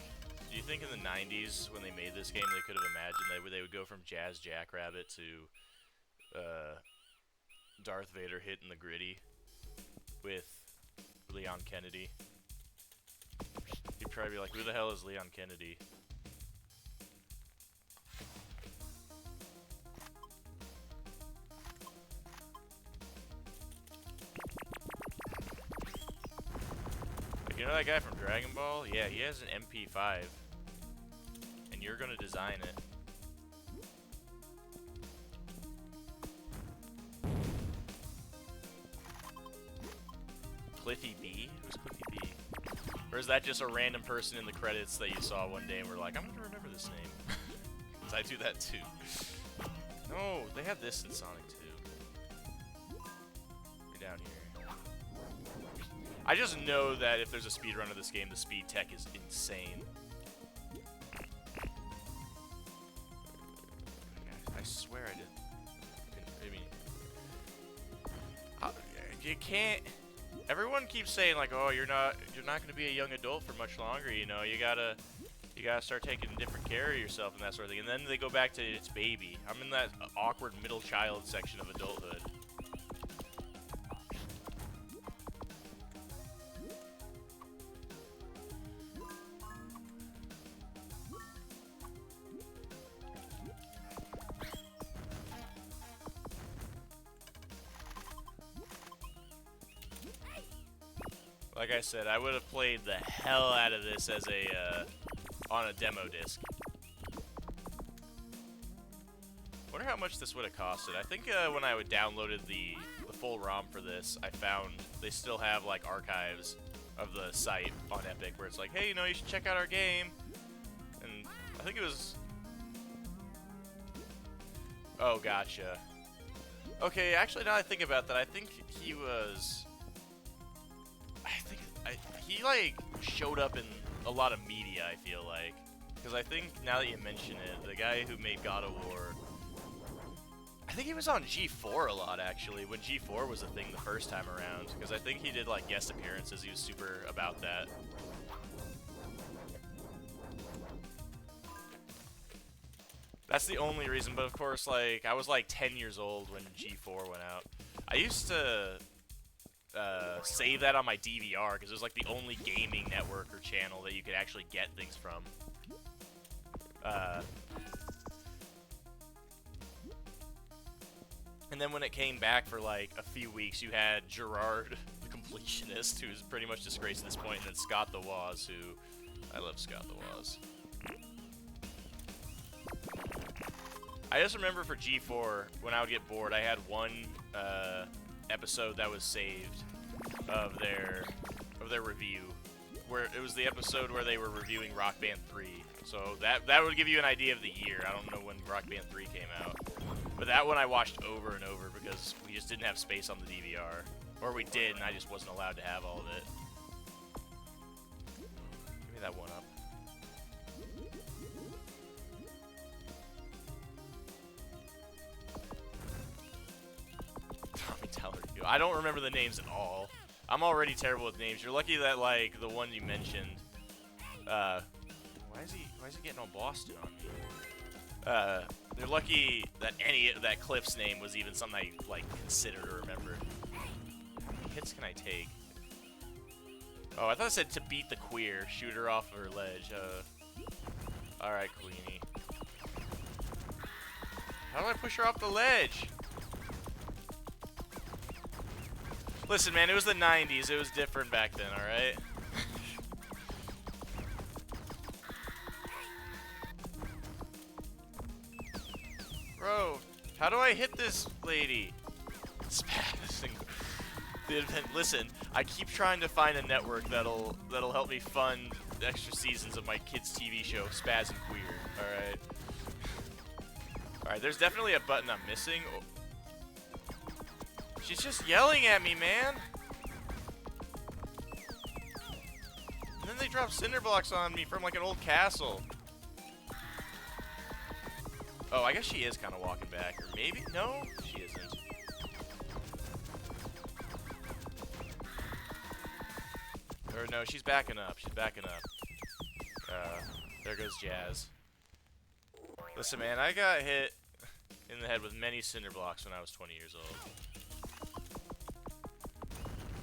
Do you think in the 90s, when they made this game, they could have imagined that they would go from Jazz Jackrabbit to Darth Vader hitting the gritty with Leon Kennedy? He'd probably be like, who the hell is Leon Kennedy? Like, you know that guy from Dragon Ball? Yeah, he has an MP5. And you're gonna design it. Cliffy B? Who's Cliffy B? Or is that just a random person in the credits that you saw one day and were like, I'm gonna remember this name? Because I do that too. No, they had this in Sonic 2. You're down here. I just know that if there's a speedrun of this game, the speed tech is insane. I swear I did. I mean, you can't. Everyone keeps saying like, "Oh, you're not going to be a young adult for much longer." You know, you gotta start taking different care of yourself and that sort of thing. And then they go back to it's baby. I'm in that awkward middle child section of adulthood. Like I said, I would have played the hell out of this as a on a demo disc. Wonder how much this would have costed. I think when I downloaded the full ROM for this, I found they still have like archives of the site on Epic where it's like, hey, you know, you should check out our game. And I think it was... Oh, gotcha. Okay, actually, now I think about that, I think he was... he like showed up in a lot of media, I feel like, because I think now that you mention it, the guy who made God of War, I think he was on G4 a lot actually when G4 was a thing the first time around, because I think he did like guest appearances. He was super about that. That's the only reason, but of course, like, I was like 10 years old when G4 went out. I used to save that on my DVR because it was like the only gaming network or channel that you could actually get things from. And then when it came back for like a few weeks, you had Gerard, the completionist, who's pretty much disgraced at this point, and then Scott the Woz, who... I love Scott the Woz. I just remember for G4, when I would get bored, I had one episode that was saved of their review, where it was the episode where they were reviewing Rock Band 3. So that would give you an idea of the year. I don't know when Rock Band 3 came out, but that one I watched over and over because we just didn't have space on the DVR, or we did, and I just wasn't allowed to have all of it. Give me that one up. Tommy Teller. I don't remember the names at all. I'm already terrible with names. You're lucky that like the one you mentioned. Why is he getting all Boston on me? They're lucky that Cliff's name was even something I like considered or remembered. How many hits can I take? Oh, I thought it said to beat the queer, shoot her off her ledge. All right, Queenie. How do I push her off the ledge? Listen, man, it was the 90s. It was different back then, alright? Bro, how do I hit this lady? Spazzing. Listen, I keep trying to find a network that'll help me fund extra seasons of my kids' TV show, Spaz and Queer. Alright. Alright, there's definitely a button I'm missing. Oh. She's just yelling at me, man. And then they drop cinder blocks on me from like an old castle. Oh, I guess she is kind of walking back. Or maybe? No, she isn't. Or no, she's backing up. She's backing up. There goes Jazz. Listen, man, I got hit in the head with many cinder blocks when I was 20 years old.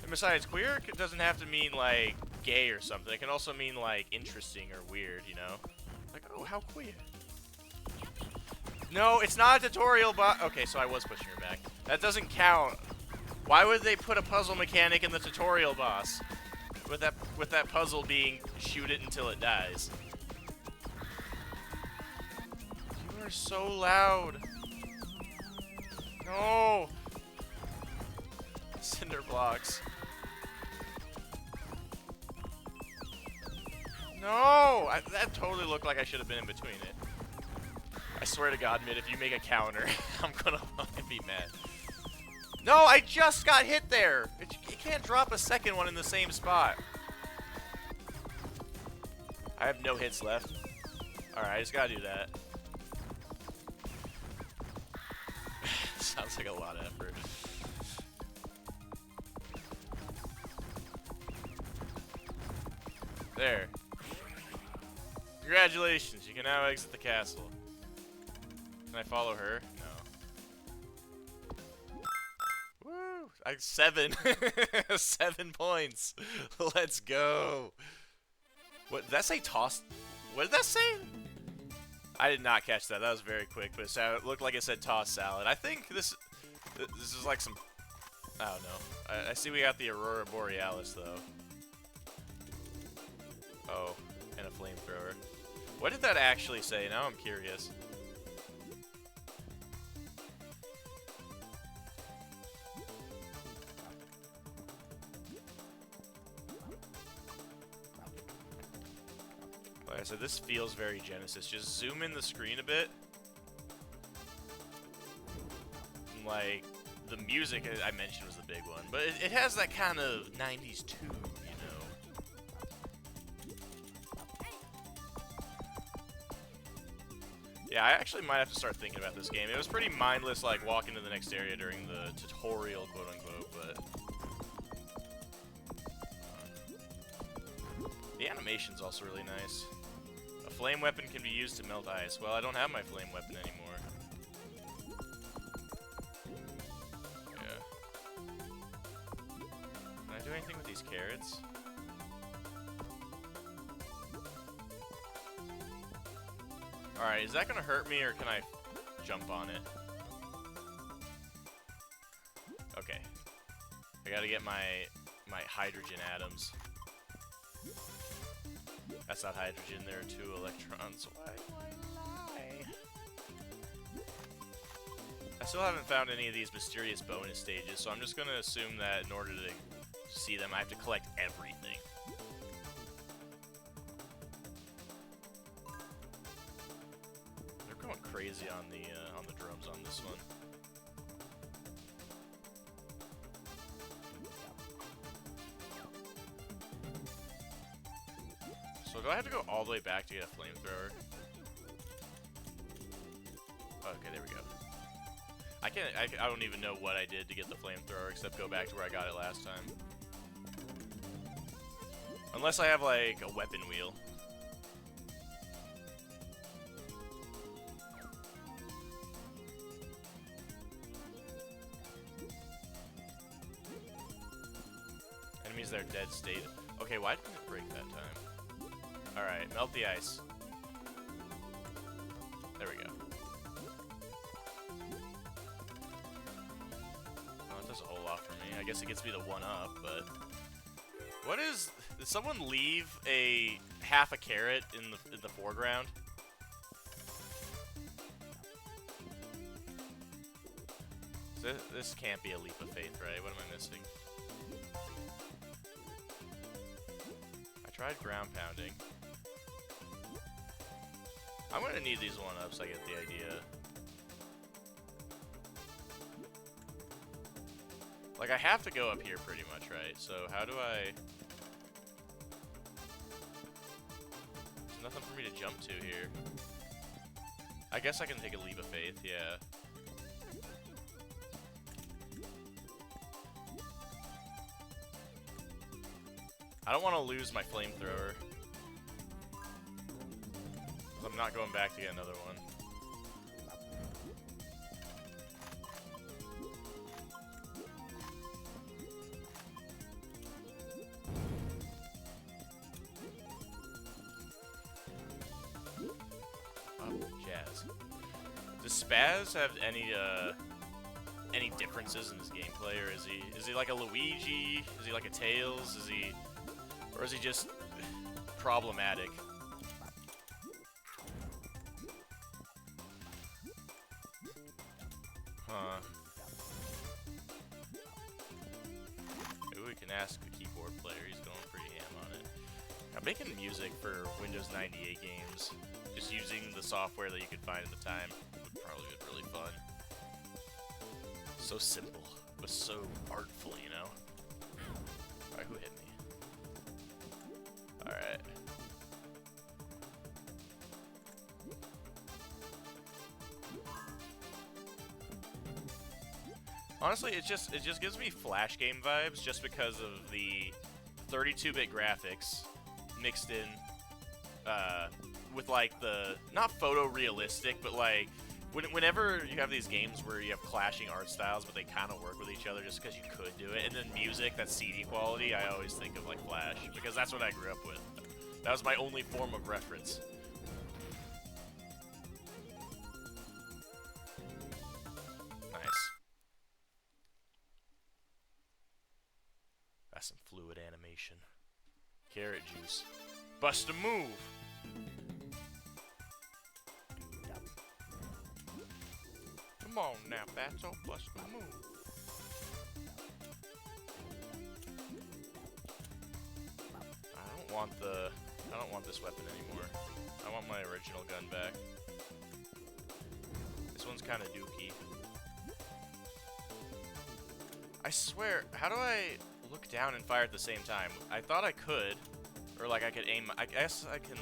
And besides, queer doesn't have to mean, like, gay or something. It can also mean, like, interesting or weird, you know? Like, oh, how queer. No, it's not a tutorial, but... Okay, so I was pushing her back. That doesn't count. Why would they put a puzzle mechanic in the tutorial boss? With that puzzle being shoot it until it dies. You are so loud. No. Cinder blocks. No! That totally looked like I should have been in between it. I swear to God, Mid, if you make a counter, I'm gonna fucking be mad. No, I just got hit there! You can't drop a second one in the same spot. I have no hits left. Alright, I just gotta do that. Sounds like a lot of effort. There. Congratulations, you can now exit the castle. Can I follow her? No. Woo! 7. 7 points. Let's go. What did that say? Toss? What did that say? I did not catch that. That was very quick, but it looked like it said toss salad. I think this is like some... I don't know. I see we got the Aurora Borealis, though. Oh, and a flamethrower. What did that actually say? Now I'm curious. Like I said, this feels very Genesis. Just zoom in the screen a bit. And like, the music I mentioned was the big one. But it has that kind of 90s tune, you know? Yeah, I actually might have to start thinking about this game. It was pretty mindless, like, walking to the next area during the tutorial, quote-unquote, but... the animation's also really nice. A flame weapon can be used to melt ice. Well, I don't have my flame weapon anymore. Yeah. Can I do anything with these carrots? Alright, is that gonna hurt me or can I jump on it? Okay. I gotta get my hydrogen atoms. That's not hydrogen, there are 2 electrons. Why do I lie? I still haven't found any of these mysterious bonus stages, so I'm just gonna assume that in order to see them, I have to collect everything. They're going crazy on the drums on this one. So do I have to go all the way back to get a flamethrower? Okay, there we go. I don't even know what I did to get the flamethrower except go back to where I got it last time. Unless I have like a weapon wheel. Enemies that are dead state. Okay, why didn't it break that time? Alright, melt the ice. There we go. does a whole lot for me. I guess it gets me the 1-up, but... What is... Did someone leave a half a carrot in the foreground? This can't be a leap of faith, right? What am I missing? I tried ground pounding. I'm gonna need these 1-ups, I get the idea. Like, I have to go up here pretty much, right? So how do I... There's nothing for me to jump to here. I guess I can take a leap of faith, yeah. I don't want to lose my flamethrower. I'm not going back to get another one. Oh, Jazz. Does Spaz have any differences in his gameplay, or is he like a Luigi? Is he like a Tails? Or is he just problematic? Huh. Maybe we can ask the keyboard player. He's going pretty ham on it. I'm making music for Windows 98 games, just using the software that you could find at the time. Would probably be really fun. So simple, but so artful, you know? Alright, who hit me? Alright. Honestly, it just gives me Flash game vibes just because of the 32-bit graphics mixed in with like the not photorealistic, but like whenever you have these games where you have clashing art styles, but they kind of work with each other just because you could do it, and then music that's CD quality, I always think of like Flash because that's what I grew up with. That was my only form of reference. Nice. That's some fluid animation. Carrot juice. Bust a move! Come on now, Fatso, bust a move. I don't want this weapon anymore. I want my original gun back. This one's kind of dookie. I swear, how do I look down and fire at the same time? I thought I could. Or like I could aim, I guess I can,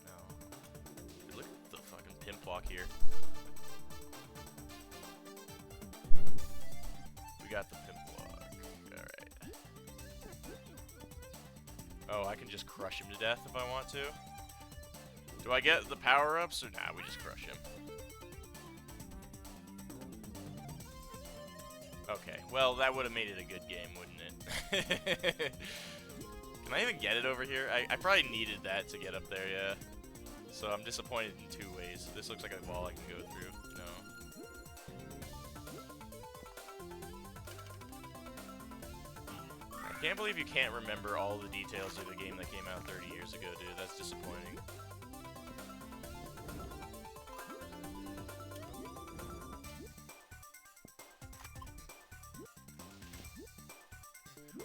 no. Look at the fucking pimp walk here. We got the pimp walk, alright. Oh, I can just crush him to death if I want to. Do I get the power-ups, or nah, we just crush him. Okay, well, that would have made it a good game, wouldn't it? Can I even get it over here? I probably needed that to get up there, yeah. So I'm disappointed in two ways. This looks like a wall I can go through. No. I can't believe you can't remember all the details of a game that came out 30 years ago, dude. That's disappointing.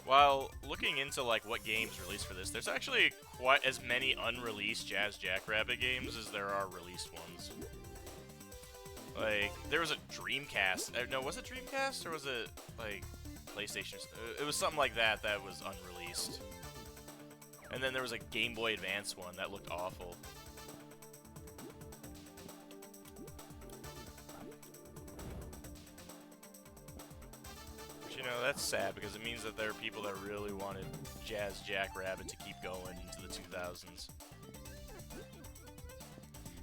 While looking into like what games released for this, there's actually quite as many unreleased Jazz Jackrabbit games as there are released ones. Like, there was a Dreamcast. No, was it Dreamcast or was it like PlayStation? It was something like that that was unreleased. And then there was a Game Boy Advance one that looked awful. You know, that's sad because it means that there are people that really wanted Jazz Jackrabbit to keep going into the 2000s.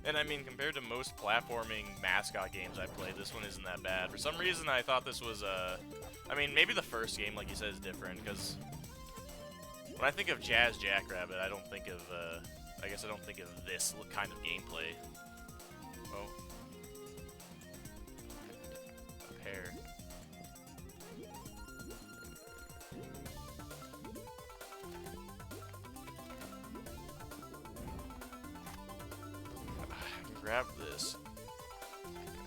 And I mean, compared to most platforming mascot games I played, this one isn't that bad. For some reason, I thought this was, I mean, maybe the first game, like you said, is different, because when I think of Jazz Jackrabbit, I don't think of, I guess I don't think of this kind of gameplay. Oh. A pear. Grab this.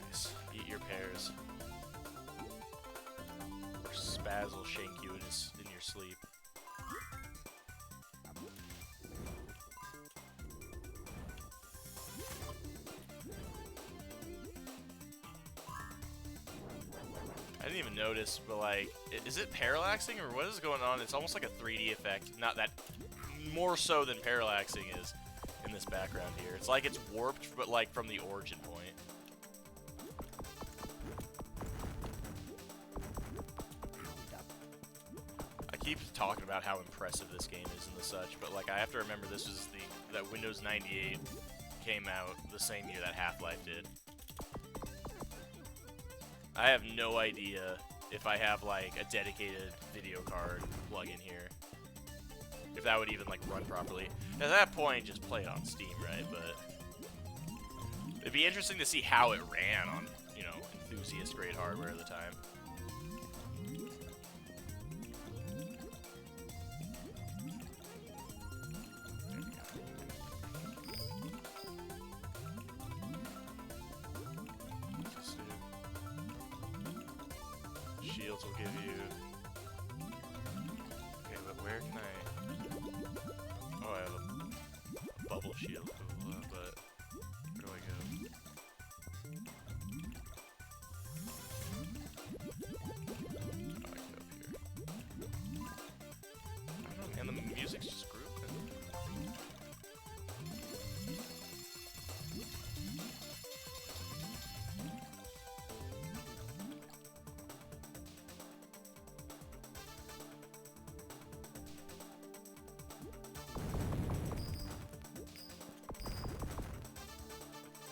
Nice. Eat your pears. Or Spaz will shank you in your sleep. I didn't even notice, but like, is it parallaxing or what is going on? It's almost like a 3D effect. Not that, more so than parallaxing is in this background here. It's like it's warped, but like from the origin point. I keep talking about how impressive this game is and the such, but like I have to remember this was that Windows 98 came out the same year that Half-Life did. I have no idea if I have like a dedicated video card plug-in here. If that would even like run properly. At that point, just play it on Steam, right? But it'd be interesting to see how it ran on, you know, enthusiast-grade hardware at the time. Shields will give you... Okay, but where can I... Oh, I have a bubble shield, but where do I go? Oh, I can go up here. I don't know, man, the music's just grooving.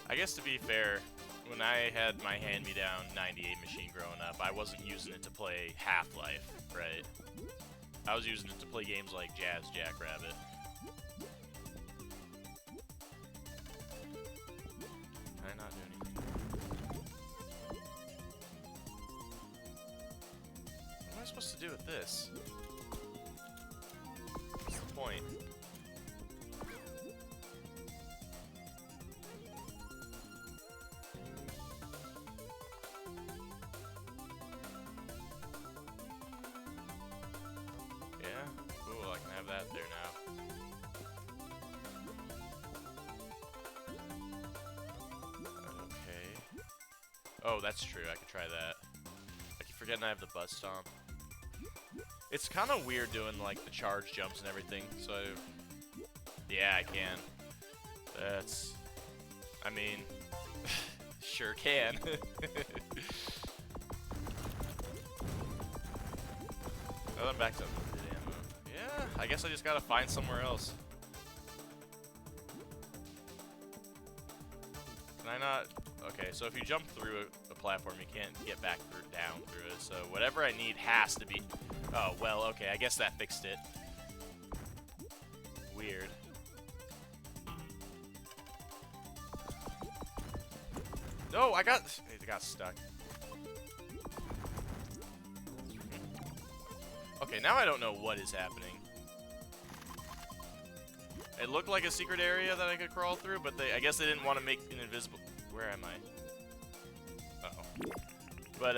I guess to be fair, when I had my hand-me-down 98 machine growing up, I wasn't using it to play Half-Life, right? I was using it to play games like Jazz Jackrabbit. Can I not do anything? What am I supposed to do with this? What's the point? That there now. Okay. Oh, that's true. I could try that. I keep forgetting I have the buzz stomp. It's kind of weird doing like the charge jumps and everything. So, yeah, I can. That's. I mean, sure can. Well, I'm back to. Yeah, I guess I just gotta find somewhere else. Can I not? Okay, so if you jump through a platform, you can't get back down through it. So whatever I need has to be... Oh, well, okay, I guess that fixed it. Weird. No, it got stuck. Okay, now I don't know what is happening. It looked like a secret area that I could crawl through, but I guess they didn't want to make an invisible... Where am I? Uh-oh. But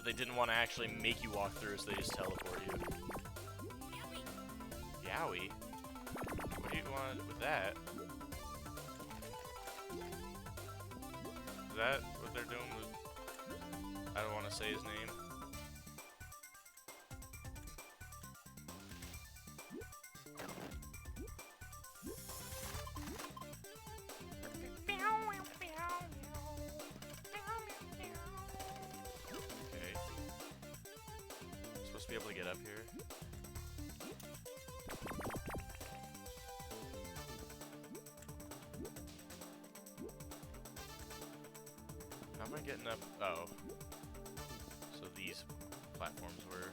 they didn't want to actually make you walk through, so they just teleport you. Yowie? What do you want with that? Is that what they're doing with... I don't want to say his name. Be able to get up here. How am I getting up? Oh. So these platforms were...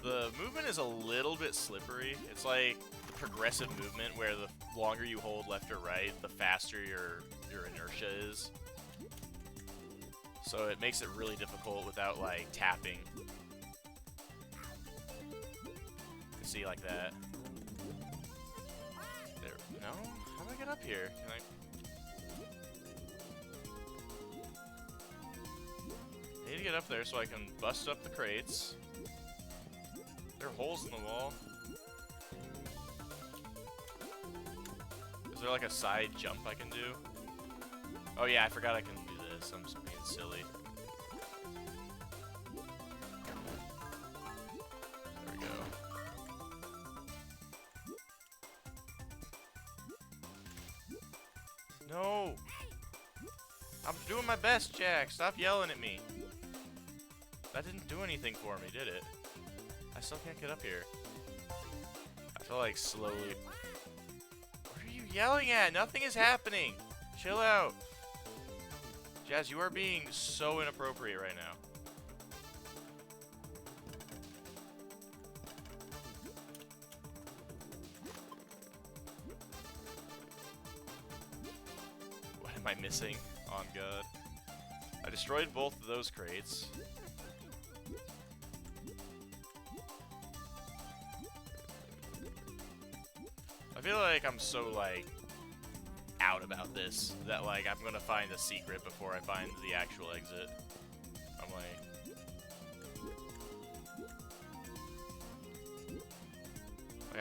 The movement is a little bit slippery. It's like the progressive movement where the longer you hold left or right, the faster your inertia is. So it makes it really difficult without like tapping. See, like that. There. No? How do I get up here? Can I... get up there so I can bust up the crates. There are holes in the wall. Is there like a side jump I can do? Oh yeah, I forgot I can do this. I'm just being silly. There we go. No! I'm doing my best, Jack. Stop yelling at me. That didn't do anything for me, did it? I still can't get up here. I feel like slowly... What are you yelling at? Nothing is happening. Chill out. Jazz, you are being so inappropriate right now. What am I missing? On God. I destroyed both of those crates. I feel like I'm so, like, out about this that, like, I'm gonna find a secret before I find the actual exit. I'm like,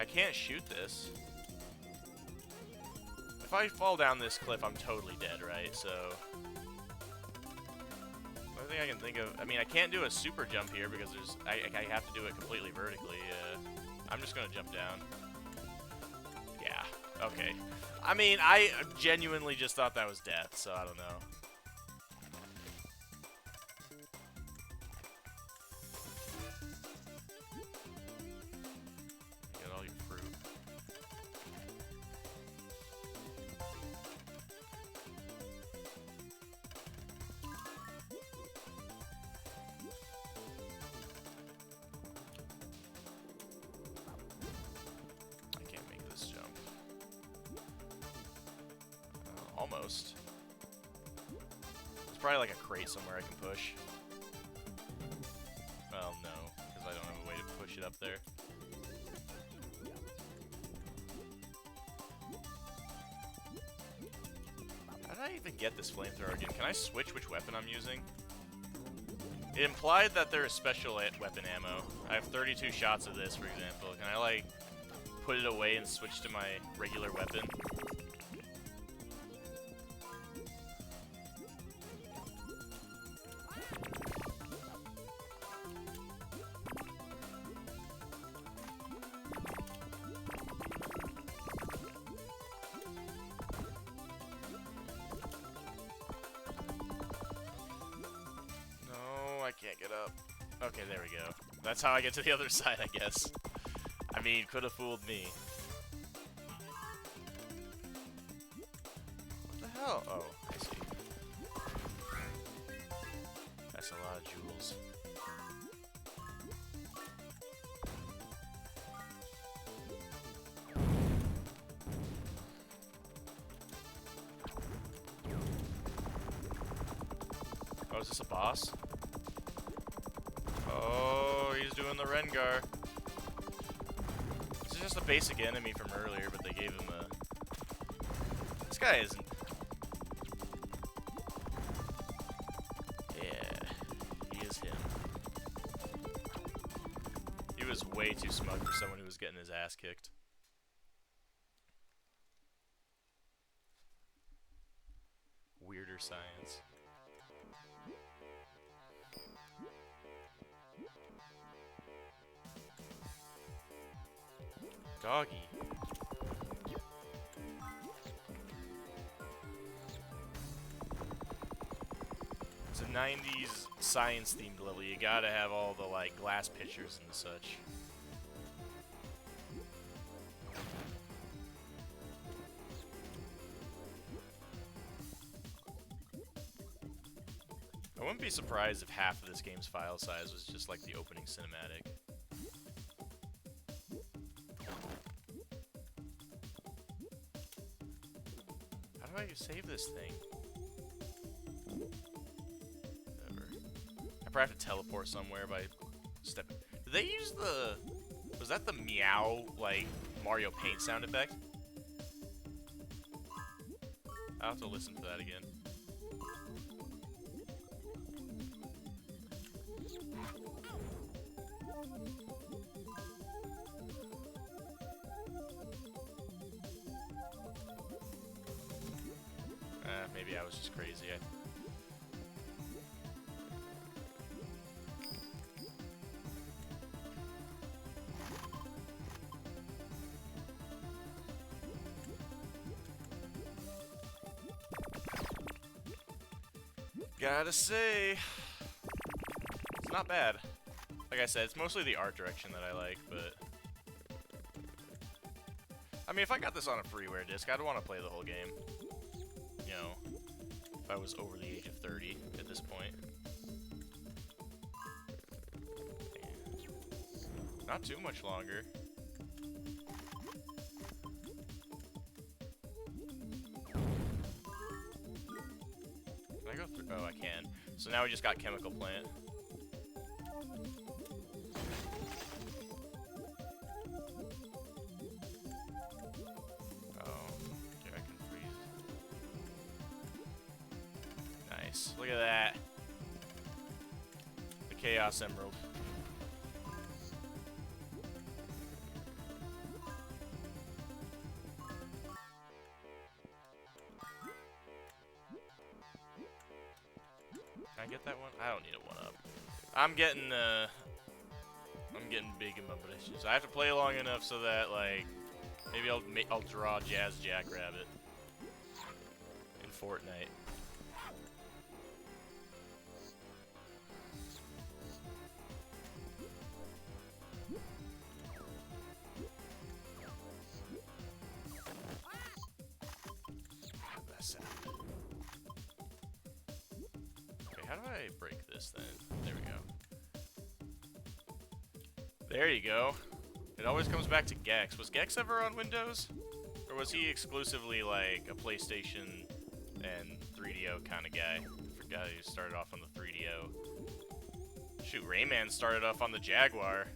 I can't shoot this. If I fall down this cliff, I'm totally dead, right? So, the only thing I can think of, I mean, I can't do a super jump here because there's, I have to do it completely vertically. I'm just gonna jump down. Yeah, okay. I mean, I genuinely just thought that was death, so I don't know. Get all your fruit. I can't make this jump. Almost. There's probably like a crate somewhere I can push. Well, no, because I don't have a way to push it up there. How did I even get this flamethrower again? Can I switch which weapon I'm using? It implied that there is special weapon ammo. I have 32 shots of this, for example. Can I, like, put it away and switch to my regular weapon? I can't get up. Okay, there we go. That's how I get to the other side, I guess. I mean, could have fooled me. What the hell? Oh, I see. That's a lot of jewels. Oh, is this a boss? Oh, he's doing the Rengar. This is just a basic enemy from earlier, but they gave him a... This guy isn't... Yeah, he is him. He was way too smug for someone who was getting his ass kicked. Weirder science. Doggy. It's a 90s science themed level. You gotta have all the like glass pitchers and such. I wouldn't be surprised if half of this game's file size was just like the opening cinematic. How do I save this thing? Whatever. I probably have to teleport somewhere by stepping. Did they use the... Was that the meow, like, Mario Paint sound effect? I'll have to listen to that again. Maybe I was just crazy. Gotta say, it's not bad. Like I said, it's mostly the art direction that I like, but... I mean, if I got this on a freeware disc, I'd want to play the whole game. You know, if I was over the age of 30 at this point. Not too much longer. Can I go through? Oh, I can. So now we just got Chemical Plant. Look at that. The Chaos Emerald. Can I get that one? I don't need a 1-up. I'm getting big in my britches. I have to play long enough so that, like, maybe I'll draw Jazz Jackrabbit in Fortnite. How do I break this then? There we go. There you go. It always comes back to Gex. Was Gex ever on Windows? Or was he exclusively like a PlayStation and 3DO kind of guy? I forgot he started off on the 3DO. Shoot, Rayman started off on the Jaguar.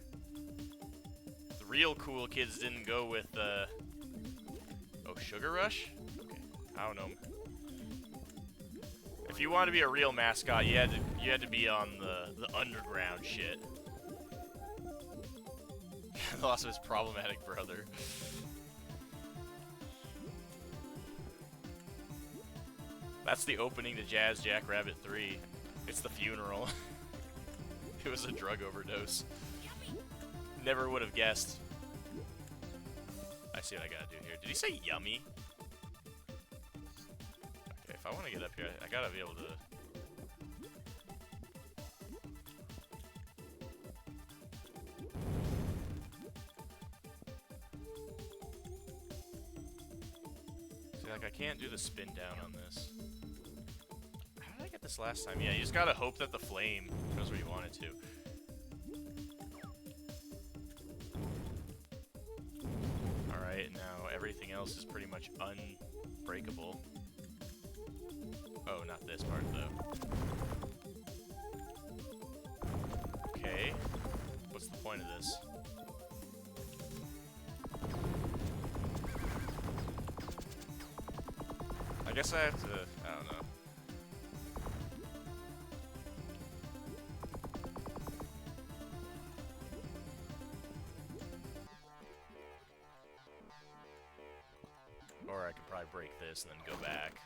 The real cool kids didn't go with oh, Sugar Rush? Okay, I don't know. If you wanted to be a real mascot, you had to be on the underground shit. The loss of his problematic brother. That's the opening to Jazz Jackrabbit 3. It's the funeral. It was a drug overdose. Never would have guessed. I see what I gotta do here. Did he say yummy? Okay, if I want to get up here, I gotta be able to... See, like, I can't do the spin down on this. How did I get this last time? Yeah, you just gotta hope that the flame goes where you want it to. Alright, now everything else is pretty much unbreakable. Oh, not this part, though. Okay. What's the point of this? I guess I have to... I don't know. Or I could probably break this and then go back.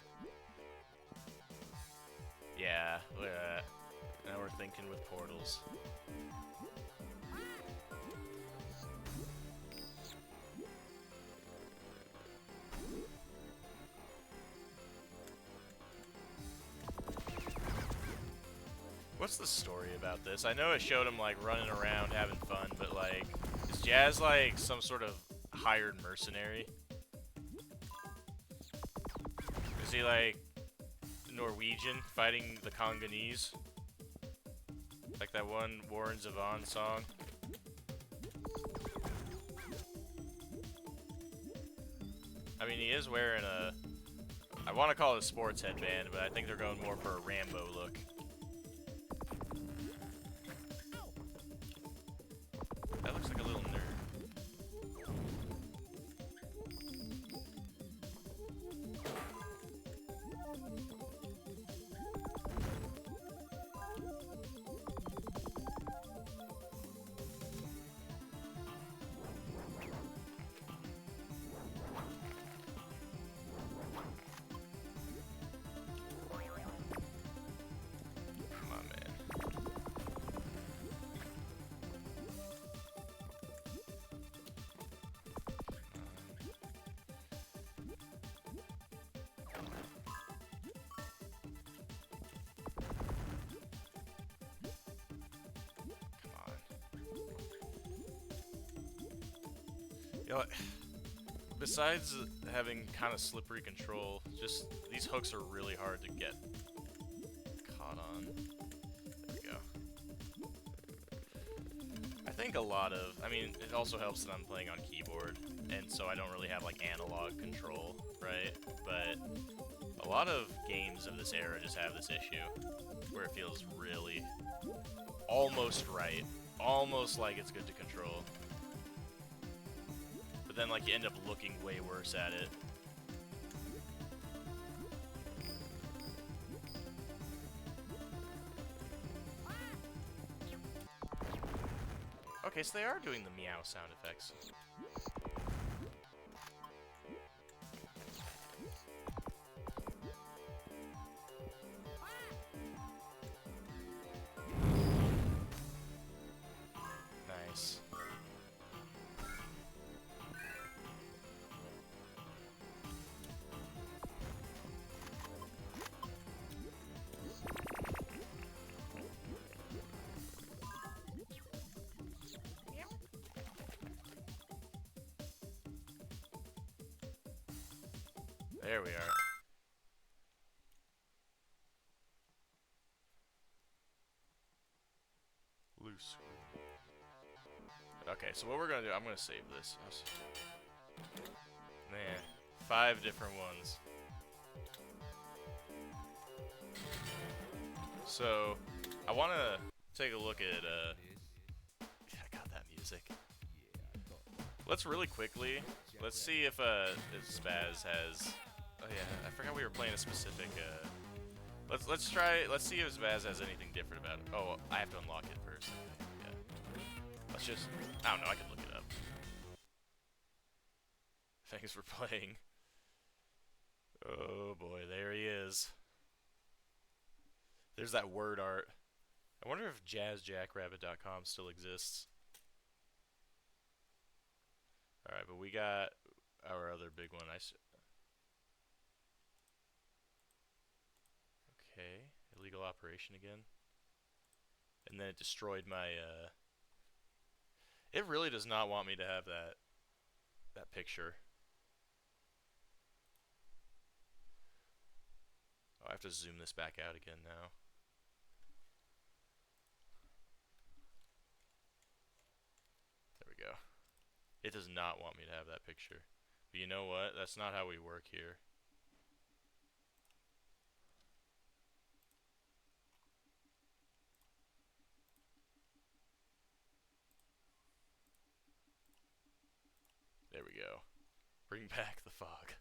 Yeah, look at that. Now we're thinking with portals. What's the story about this? I know it showed him, like, running around having fun, but, like, is Jazz, like, some sort of hired mercenary? Is he, like, Norwegian fighting the Congolese? Like that one Warren Zevon song? I mean, he is wearing a... I want to call it a sports headband, but I think they're going more for a Rambo look. That looks like a little nerd. You know, besides having kind of slippery control, just these hooks are really hard to get caught on. There we go. I think a lot of, I mean, it also helps that I'm playing on keyboard, and so I don't really have like analog control, right? But a lot of games of this era just have this issue where it feels really almost right, almost like it's good to control. But then like you end up looking way worse at it. Okay, so they are doing the meow sound effects. Nice. There we are. Loose. Okay, so what we're gonna do, I'm gonna save this. Man, 5 different ones. So, I wanna take a look at, I got that music. Let's really quickly, let's see if Spaz has, oh yeah, I forgot we were playing a specific, let's see if Spaz has anything different about it. Oh, I have to unlock it first. Yeah. Let's just, I don't know, I can look it up. Thanks for playing. Oh boy, there he is. There's that word art. I wonder if jazzjackrabbit.com still exists. Alright, but we got our other big one. Okay, illegal operation again. And then it destroyed my, It really does not want me to have that picture. Oh, I have to zoom this back out again now. There we go. It does not want me to have that picture. But you know what? That's not how we work here. There we go. Bring back the fog.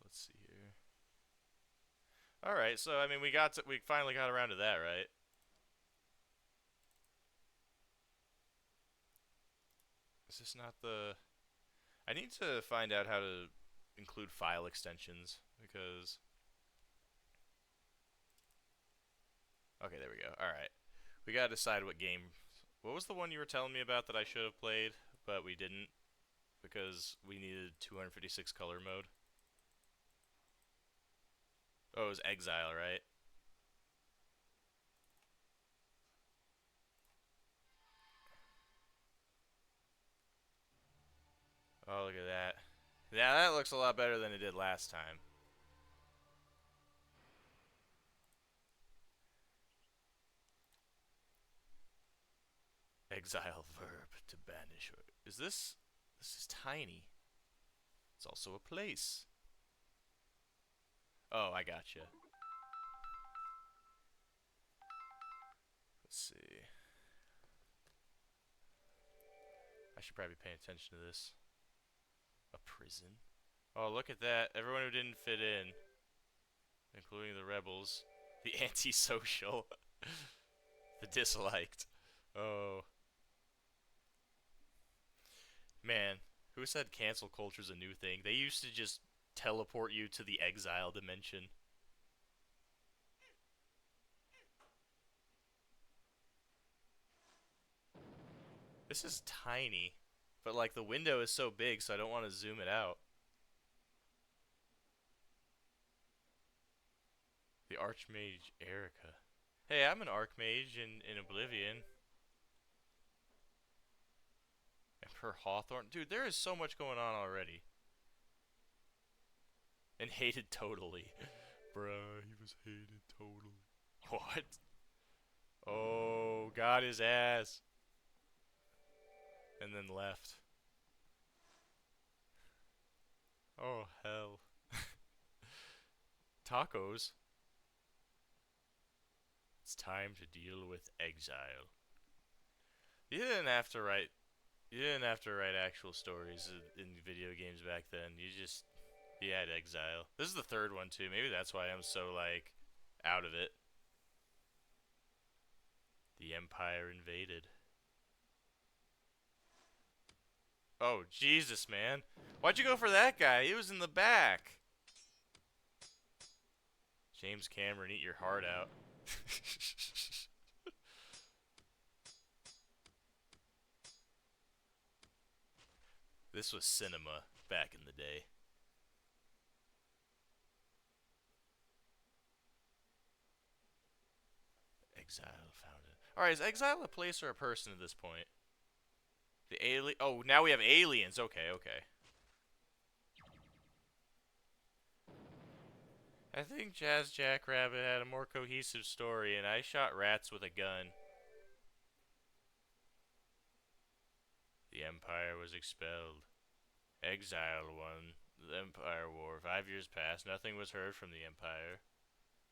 Let's see here. Alright, so I mean we finally got around to that, right? Is this not the... I need to find out how to include file extensions, because... Okay, there we go. Alright. We gotta decide what game... What was the one you were telling me about that I should have played, but we didn't? Because we needed 256 color mode. Oh, it was Exile, right? Oh, look at that. Yeah, that looks a lot better than it did last time. Exile verb to banish. Is this... This is tiny. It's also a place. Oh, I gotcha. Let's see. I should probably pay attention to this. A prison? Oh, look at that. Everyone who didn't fit in, including the rebels. The antisocial. The disliked. Oh. Man, who said cancel culture's a new thing? They used to just teleport you to the exile dimension. This is tiny, but like the window is so big, so I don't want to zoom it out. The Archmage Erica. Hey, I'm an Archmage in Oblivion. Emperor Hawthorne. Dude, there is so much going on already. And hated totally. Bruh, he was hated totally. What? Oh, got his ass. And then left. Oh, hell. Tacos. It's time to deal with exile. You didn't have to write. You didn't have to write actual stories in video games back then. You had exile. This is the third one too. Maybe that's why I'm so like out of it. The Empire invaded. Oh Jesus, man! Why'd you go for that guy? He was in the back. James Cameron, eat your heart out. This was cinema back in the day. Exile founded. Alright, is Exile a place or a person at this point? The alien. Oh, now we have aliens. Okay, okay. I think Jazz Jackrabbit had a more cohesive story, and I shot rats with a gun. The Empire was expelled. Exile won the Empire War. 5 years passed. Nothing was heard from the Empire.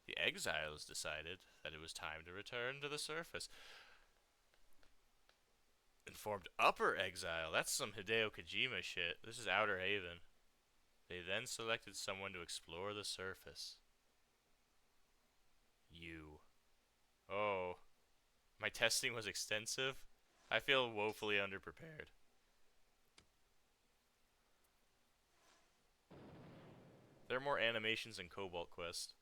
The Exiles decided that it was time to return to the surface. And formed Upper Exile. That's some Hideo Kojima shit. This is Outer Haven. They then selected someone to explore the surface. You. Oh. My testing was extensive? I feel woefully underprepared. There are more animations in Cobalt Quest.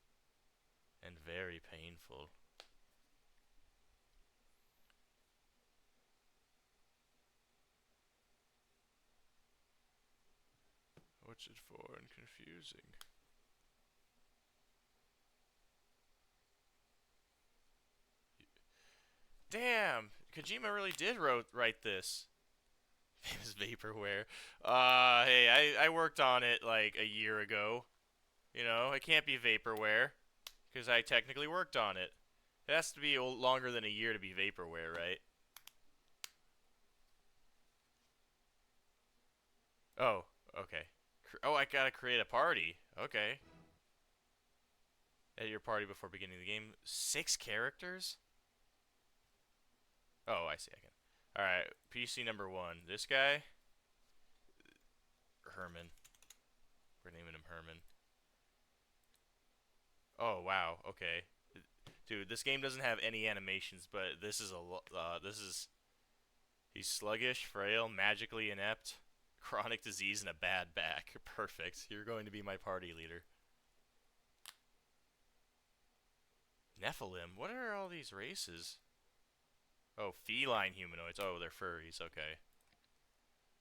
And very painful. What's it for and confusing? Damn! Kojima really did write this. Famous vaporware. Hey, I worked on it like a year ago. You know, it can't be vaporware. Because I technically worked on it. It has to be longer than a year to be vaporware, right? Oh, okay. Oh, I gotta create a party. Okay. At your party before beginning the game. 6 characters? Oh, I see. I can. Alright, PC number 1. This guy? Herman. We're naming him Herman. Oh, wow. Okay. Dude, this game doesn't have any animations, but this is this is... He's sluggish, frail, magically inept, chronic disease, and a bad back. Perfect. You're going to be my party leader. Nephilim? What are all these races? Oh, feline humanoids. Oh, they're furries. Okay.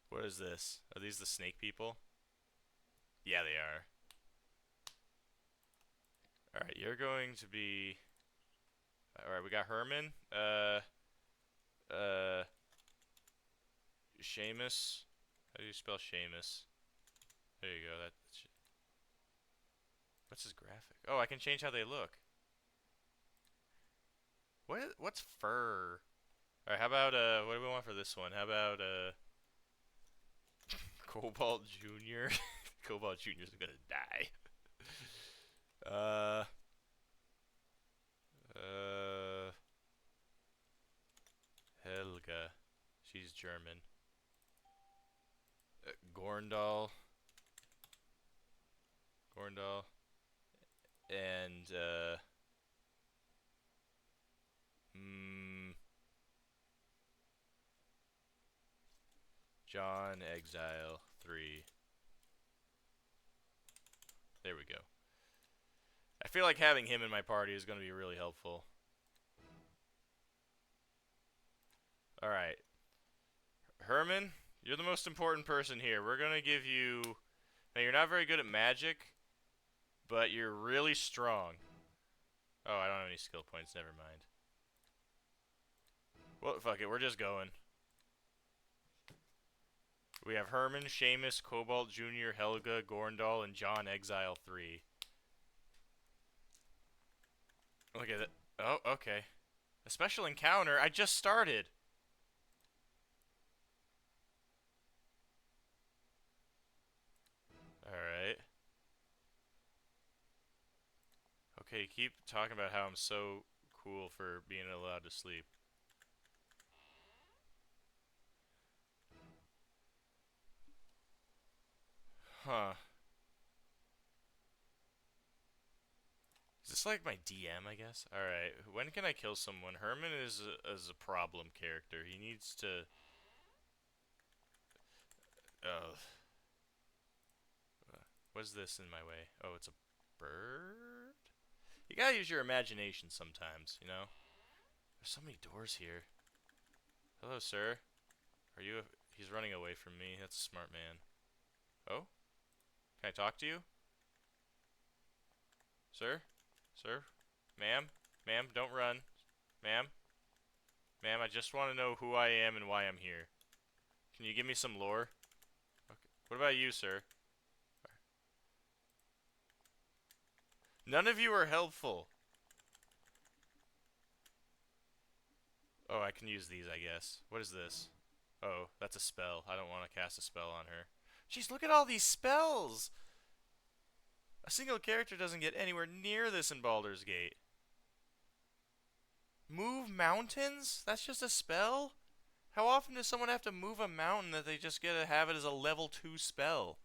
What is this? Are these the snake people? Yeah, they are. Alright, you're going to be... Alright, we got Herman. Uh... Seamus. How do you spell Seamus? There you go. What's his graphic? Oh, I can change how they look. What's fur? Alright, how about, what do we want for this one? How about, Cobalt Jr.? Cobalt Jr.'s gonna die. Uh... Helga. She's German. Gorndal. Gorndal. And, John Exile 3. There we go. I feel like having him in my party is going to be really helpful. Alright. Herman, you're the most important person here. We're going to give you... Now, you're not very good at magic, but you're really strong. Oh, I don't have any skill points. Never mind. Well, fuck it. We're just going. We have Herman, Seamus, Cobalt Jr., Helga, Gorndal, and John Exile 3. Look at it. Oh, okay. A special encounter? I just started. Alright. Okay, keep talking about how I'm so cool for being allowed to sleep. Huh. Is this like my DM, I guess? Alright, when can I kill someone? Herman is a problem character. He needs to... Oh, what's this in my way? Oh, it's a bird? You gotta use your imagination sometimes, you know? There's so many doors here. Hello, sir. Are you... He's running away from me. That's a smart man. Oh? Can I talk to you? Sir? Sir? Ma'am? Ma'am, don't run. Ma'am? Ma'am, I just want to know who I am and why I'm here. Can you give me some lore? Okay. What about you, sir? None of you are helpful. Oh, I can use these, I guess. What is this? Oh, that's a spell. I don't want to cast a spell on her. Jeez, look at all these spells! A single character doesn't get anywhere near this in Baldur's Gate. Move mountains? That's just a spell? How often does someone have to move a mountain that they just get to have it as a level 2 spell?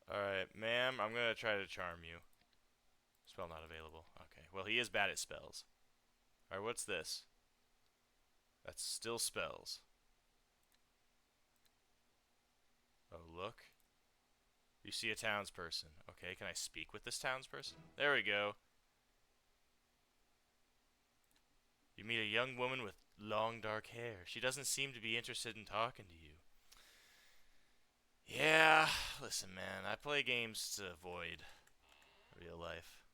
Alright, ma'am, I'm gonna try to charm you. Spell not available. Okay, well, he is bad at spells. Alright, what's this? That's still spells. Oh, look. You see a townsperson. Okay, can I speak with this townsperson? There we go. You meet a young woman with long dark hair. She doesn't seem to be interested in talking to you. Yeah, listen, man, I play games to avoid real life.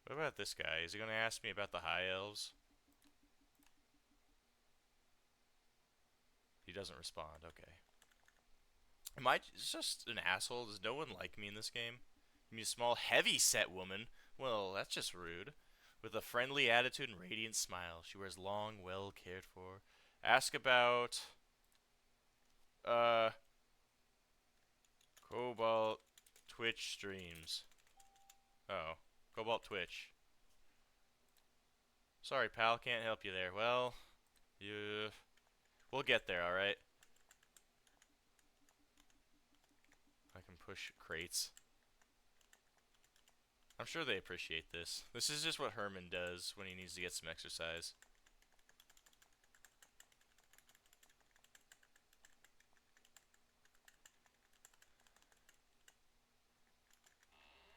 What about this guy? Is he going to ask me about the high elves? He doesn't respond. Okay. Am I just an asshole? Does no one like me in this game? You mean a small, heavy-set woman? Well, that's just rude. With a friendly attitude and radiant smile, she wears long, well cared for. Ask about uh Cobalt Twitch streams. Oh, Cobalt Twitch. Sorry, pal, can't help you there. Well, we'll get there, all right? I can push crates. I'm sure they appreciate this. This is just what Herman does when he needs to get some exercise.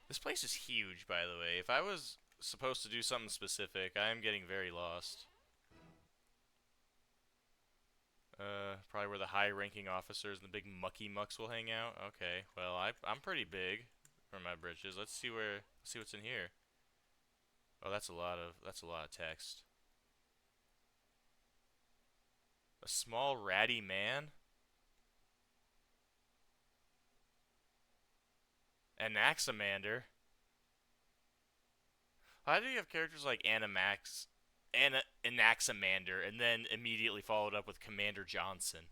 This place is huge, by the way. If I was supposed to do something specific, I am getting very lost. Probably where the high-ranking officers and the big mucky mucks will hang out. Okay, well, I'm pretty big for my britches. Let's see what's in here. Oh, that's a lot of text. A small ratty man? Anaximander? Why do you have characters like Anaximander, and then immediately followed up with Commander Johnson?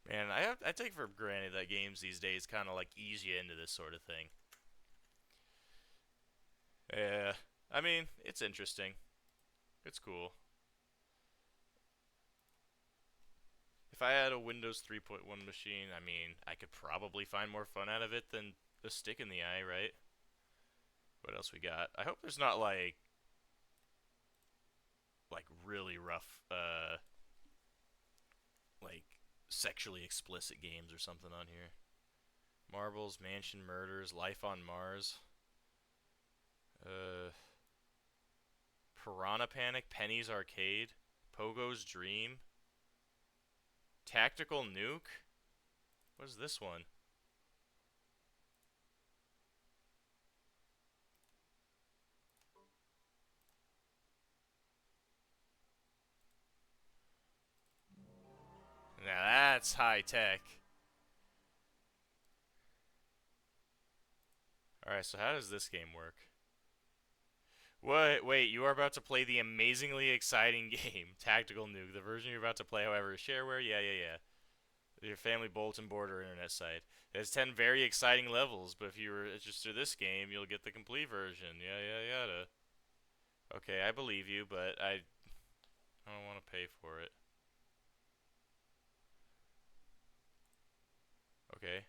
Man, I take for granted that games these days kind of like ease you into this sort of thing. Yeah, I mean, it's interesting. It's cool. If I had a Windows 3.1 machine, I mean, I could probably find more fun out of it than a stick in the eye, right? What else we got? I hope there's not like really rough like sexually explicit games or something on here. Marbles, Mansion Murders, Life on Mars. Uh, Piranha Panic, Penny's Arcade, Pogo's Dream, Tactical Nuke. What is this one? Now that's high tech. Alright, so how does this game work? What? Wait, you are about to play the amazingly exciting game, Tactical Nuke. The version you're about to play, however, is shareware? Yeah. Your family bulletin board or internet site. It has 10 very exciting levels, but if you were interested in this game, you'll get the complete version. Yada. Okay, I believe you, but I don't want to pay for it. Okay.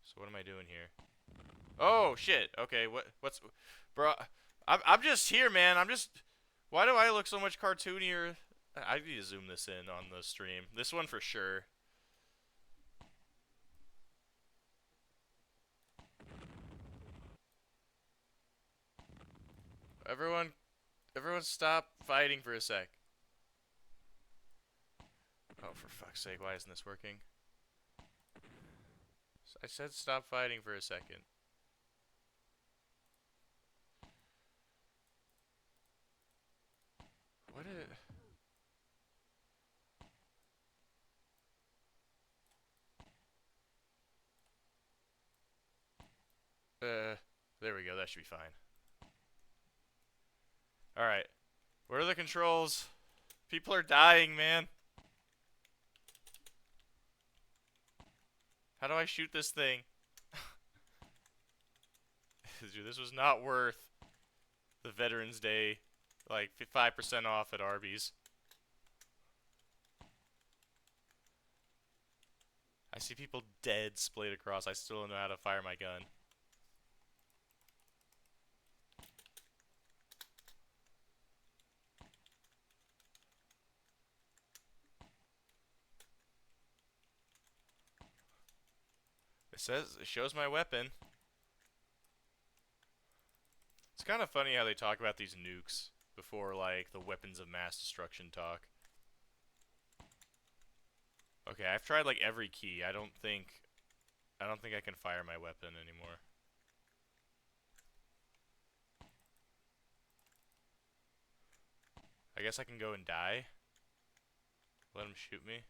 So what am I doing here? Oh shit. Okay, what's bro, I'm just here, man. Why do I look so much cartoonier? I need to zoom this in on the stream. This one for sure. Everyone everyone stop fighting for a sec. Oh, for fuck's sake, why isn't this working? I said stop fighting for a second. What it? There we go. That should be fine. Alright. What are the controls? People are dying, man. How do I shoot this thing? Dude, this was not worth the Veterans Day, like 5% off at Arby's. I see people dead splayed across. I still don't know how to fire my gun. It shows my weapon. It's kind of funny how they talk about these nukes before, like, the weapons of mass destruction talk. Okay, I've tried like every key. I don't think I can fire my weapon anymore. I guess I can go and die. Let him shoot me.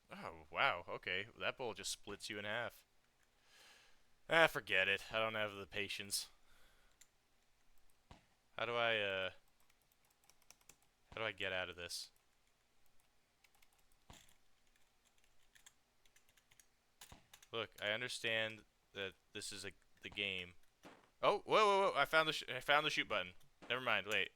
Oh, wow. Okay, that bullet just splits you in half. Ah, forget it. I don't have the patience. How do I get out of this? Look, I understand that this is the game. Oh, whoa! I found the shoot button. Never mind. Wait.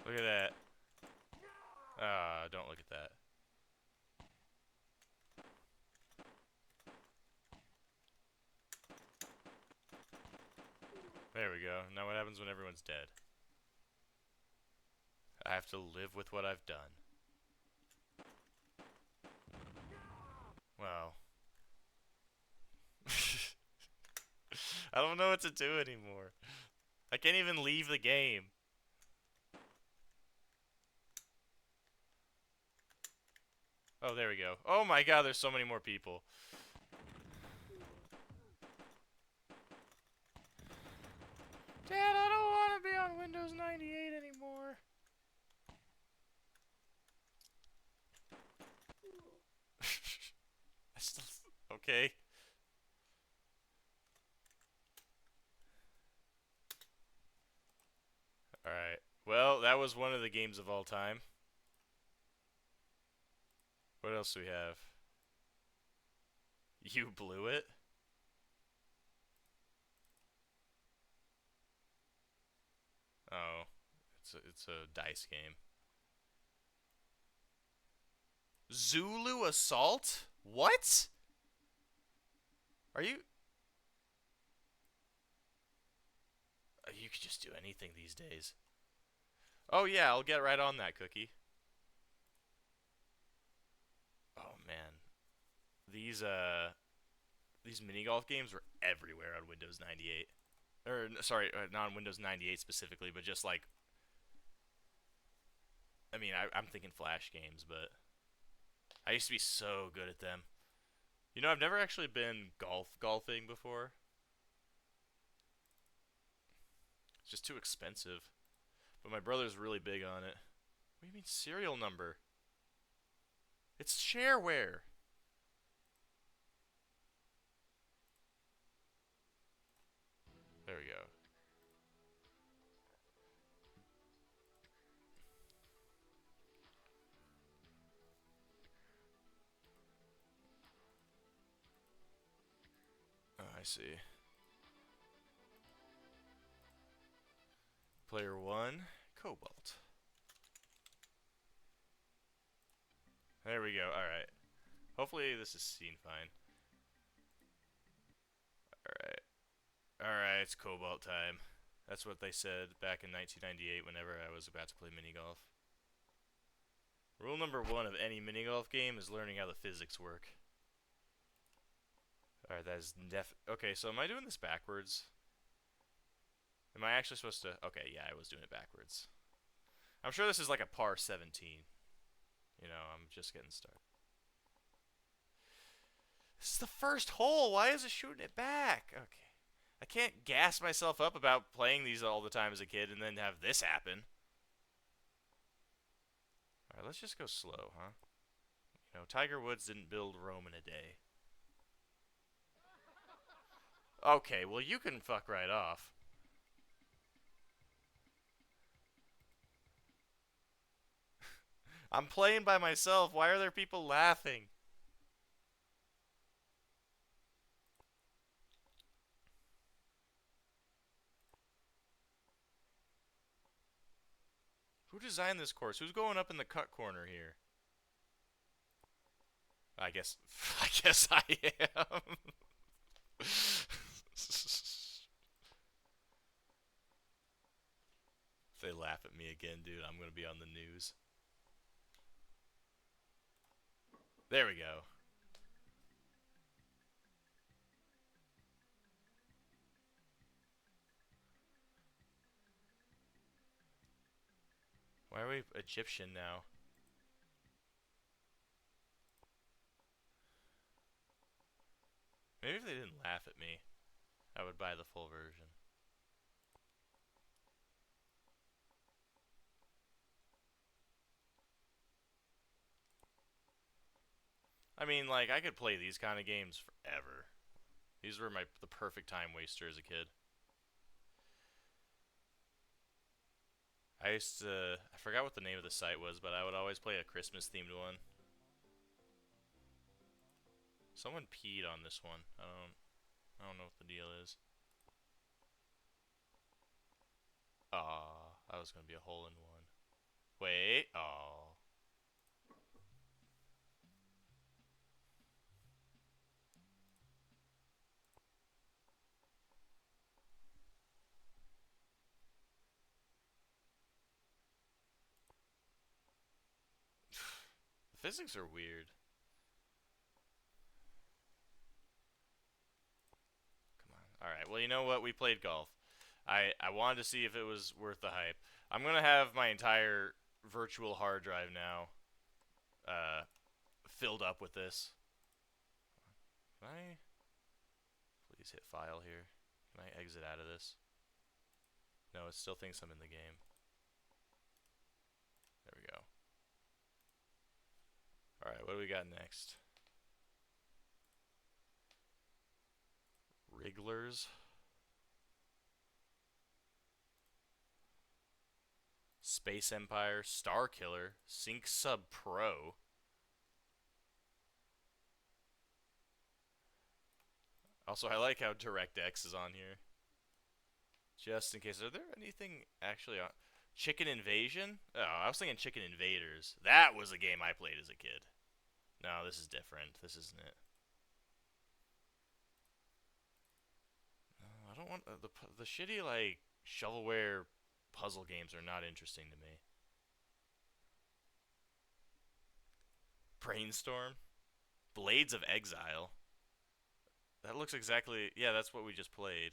Look at that. Don't look at that. There we go. Now what happens when everyone's dead? I have to live with what I've done. Well. I don't know what to do anymore. I can't even leave the game. Oh, there we go. Oh my god, there's so many more people. Dad, I don't want to be on Windows 98 anymore. I still... Okay. Alright. Well, that was one of the games of all time. What else do we have? You blew it? Oh. It's a dice game. Zulu Assault? What? Are you... You could just do anything these days. Oh yeah, I'll get right on that, Cookie. these mini golf games were everywhere on Windows 98. Or sorry, not on Windows 98 specifically, but just like I mean, I'm thinking Flash games, but I used to be so good at them. You know, I've never actually been golfing before. It's just too expensive. But my brother's really big on it. What do you mean serial number? It's shareware. There we go. Oh, I see. Player 1, Cobalt. There we go. Alright. Hopefully this is seen fine. Alright. Alright, it's Cobalt time. That's what they said back in 1998 whenever I was about to play mini golf. Rule number 1 of any mini golf game is learning how the physics work. Alright, that is okay, so am I doing this backwards? Am I actually supposed to... Okay, yeah, I was doing it backwards. I'm sure this is like a par 17. You know, I'm just getting started. This is the first hole. Why is it shooting it back? Okay. I can't gas myself up about playing these all the time as a kid and then have this happen. Alright, let's just go slow, huh? You know, Tiger Woods didn't build Rome in a day. Okay, well, you can fuck right off. I'm playing by myself. Why are there people laughing? Who designed this course? Who's going up in the cut corner here? I guess I guess I am. If they laugh at me again, dude, I'm gonna be on the news. There we go. Why are we Egyptian now? Maybe if they didn't laugh at me, I would buy the full version. I mean, like, I could play these kind of games forever. These were the perfect time waster as a kid. I forgot what the name of the site was, but I would always play a Christmas themed one. Someone peed on this one. I don't know what the deal is. Aw, that was gonna be a hole in one. Wait, oh. The physics are weird. Come on. Alright, well, you know what? We played golf. I wanted to see if it was worth the hype. I'm gonna have my entire virtual hard drive now filled up with this. Can I please hit file here? Can I exit out of this? No, it still thinks I'm in the game. There we go. Alright, what do we got next? Wrigglers. Space Empire, Star Killer, Sync Sub Pro. Also, I like how DirectX is on here. Just in case. Are there anything actually on? Chicken Invasion? Oh, I was thinking Chicken Invaders. That was a game I played as a kid. No, this is different. This isn't it. No, I don't want the shitty like shovelware puzzle games are not interesting to me. Brainstorm. Blades of Exile. That looks exactly... Yeah, that's what we just played.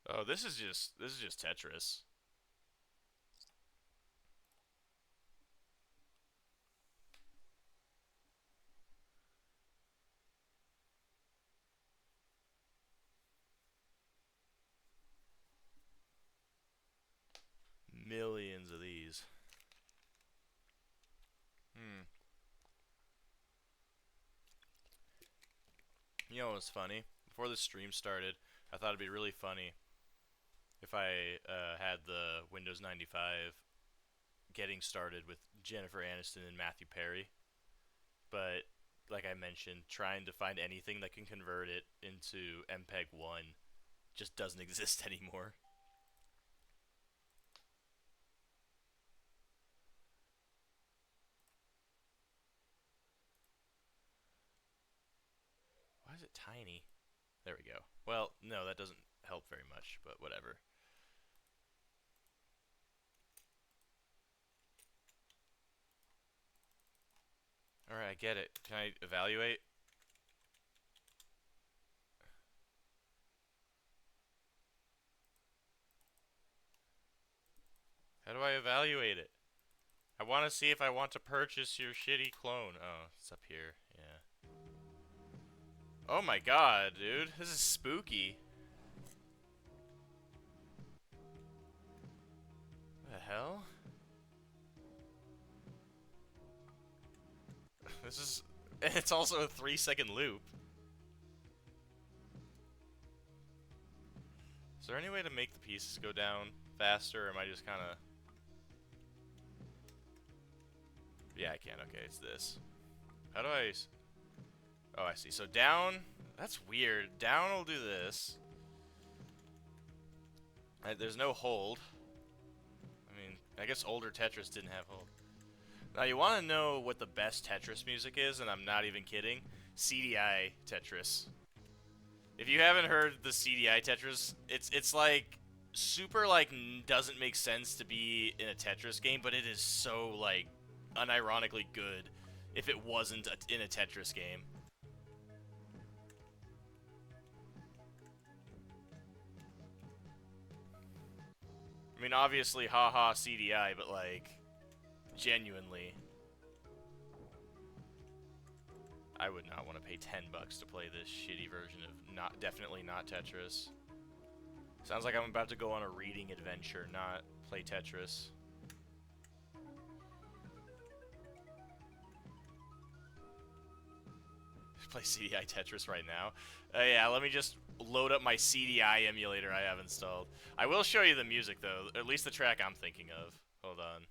Oh, this is just Tetris. Millions of these. You know what's funny? Before the stream started, I thought it'd be really funny if I had the Windows 95 getting started with Jennifer Aniston and Matthew Perry. But like I mentioned, trying to find anything that can convert it into MPEG 1 just doesn't exist anymore. Why is it tiny? There we go. Well, no, that doesn't help very much, but whatever. Alright, I get it. Can I evaluate? How do I evaluate it? I want to see if I want to purchase your shitty clone. Oh, it's up here. Yeah. Oh my god, dude. This is spooky. What the hell? This is... It's also a 3-second loop. Is there any way to make the pieces go down faster, or am I just kind of... Yeah, I can. Okay, it's this. How do I... Oh, I see. So down... That's weird. Down will do this. There's no hold. I mean, I guess older Tetris didn't have hold. Now, you want to know what the best Tetris music is, and I'm not even kidding? CDI Tetris. If you haven't heard the CDI Tetris, it's like super like doesn't make sense to be in a Tetris game, but it is so like unironically good if it wasn't in a Tetris game. I mean, obviously, haha, CDI, but like genuinely, I would not want to pay $10 to play this shitty version of definitely not Tetris. Sounds like I'm about to go on a reading adventure, not play Tetris. Play CDI Tetris right now. Yeah, let me just load up my CDI emulator I have installed. I will show you the music, though. At least the track I'm thinking of. Hold on.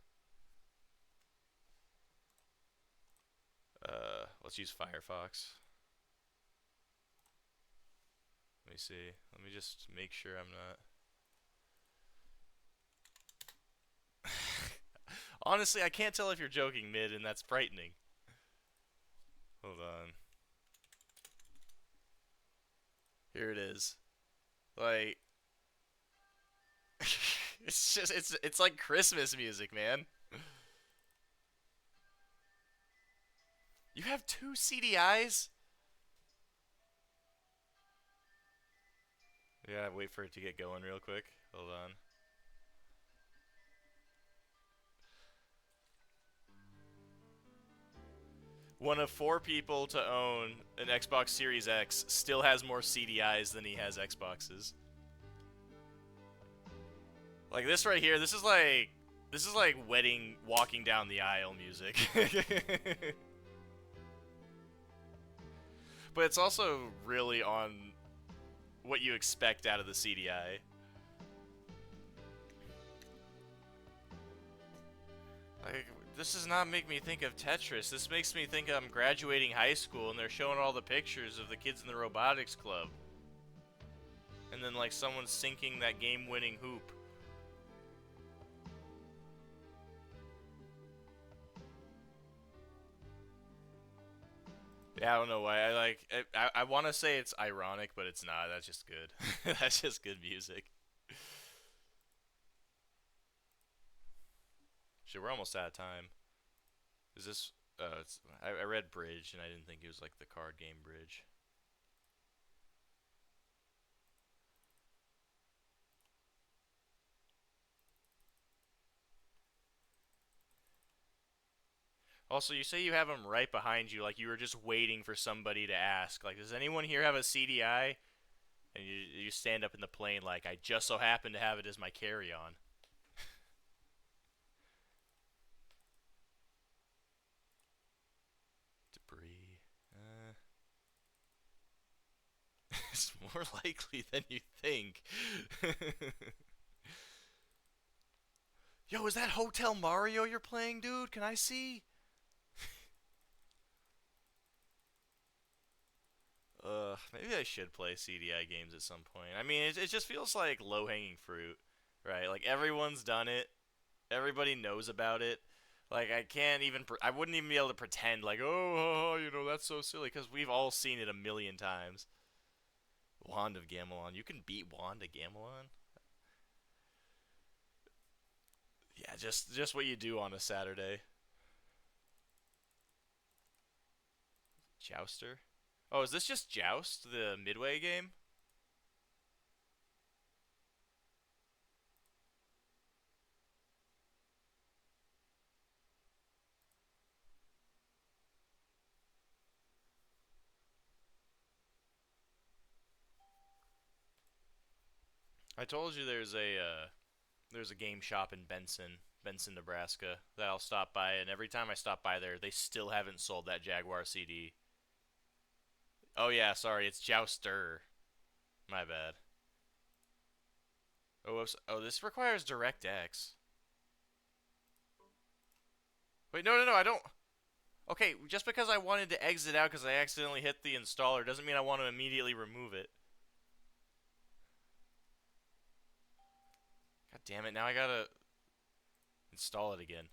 Let's use Firefox. Let me see. Let me just make sure I'm not... Honestly, I can't tell if you're joking mid, and that's frightening. Hold on. Here it is. Like... it's just, it's like Christmas music, man. You have 2 CDIs? Yeah, wait for it to get going real quick. Hold on. One of 4 people to own an Xbox Series X still has more CDIs than he has Xboxes. Like this right here, this is like wedding walking down the aisle music. But it's also really on what you expect out of the CDI. Like, this does not make me think of Tetris. This makes me think I'm graduating high school and they're showing all the pictures of the kids in the robotics club. And then, like, someone's sinking that game-winning hoop. Yeah, I don't know why. I want to say it's ironic, but it's not. That's just good. That's just good music. Shit, we're almost out of time. Is this? I read Bridge, and I didn't think it was like the card game Bridge. Also, you say you have them right behind you, like you were just waiting for somebody to ask. Like, does anyone here have a CDI? And you stand up in the plane like, I just so happen to have it as my carry-on. Debris. Uh, it's more likely than you think. Yo, is that Hotel Mario you're playing, dude? Can I see? Maybe I should play CDI games at some point. I mean, it just feels like low-hanging fruit, right? Like everyone's done it, everybody knows about it. Like I can't even, I wouldn't even be able to pretend like, oh, that's so silly because we've all seen it a million times. Wand of Gamelon, you can beat Wand of Gamelon. Yeah, just what you do on a Saturday. Jouster. Oh, is this just Joust, the Midway game? I told you there's a game shop in Benson, Nebraska that I'll stop by, and every time I stop by there, they still haven't sold that Jaguar CD. Oh yeah, sorry, it's Jouster. My bad. Oh, oh, this requires DirectX. Wait, no, no, no, I don't. Okay, just because I wanted to exit out because I accidentally hit the installer doesn't mean I want to immediately remove it. God damn it, now I gotta install it again.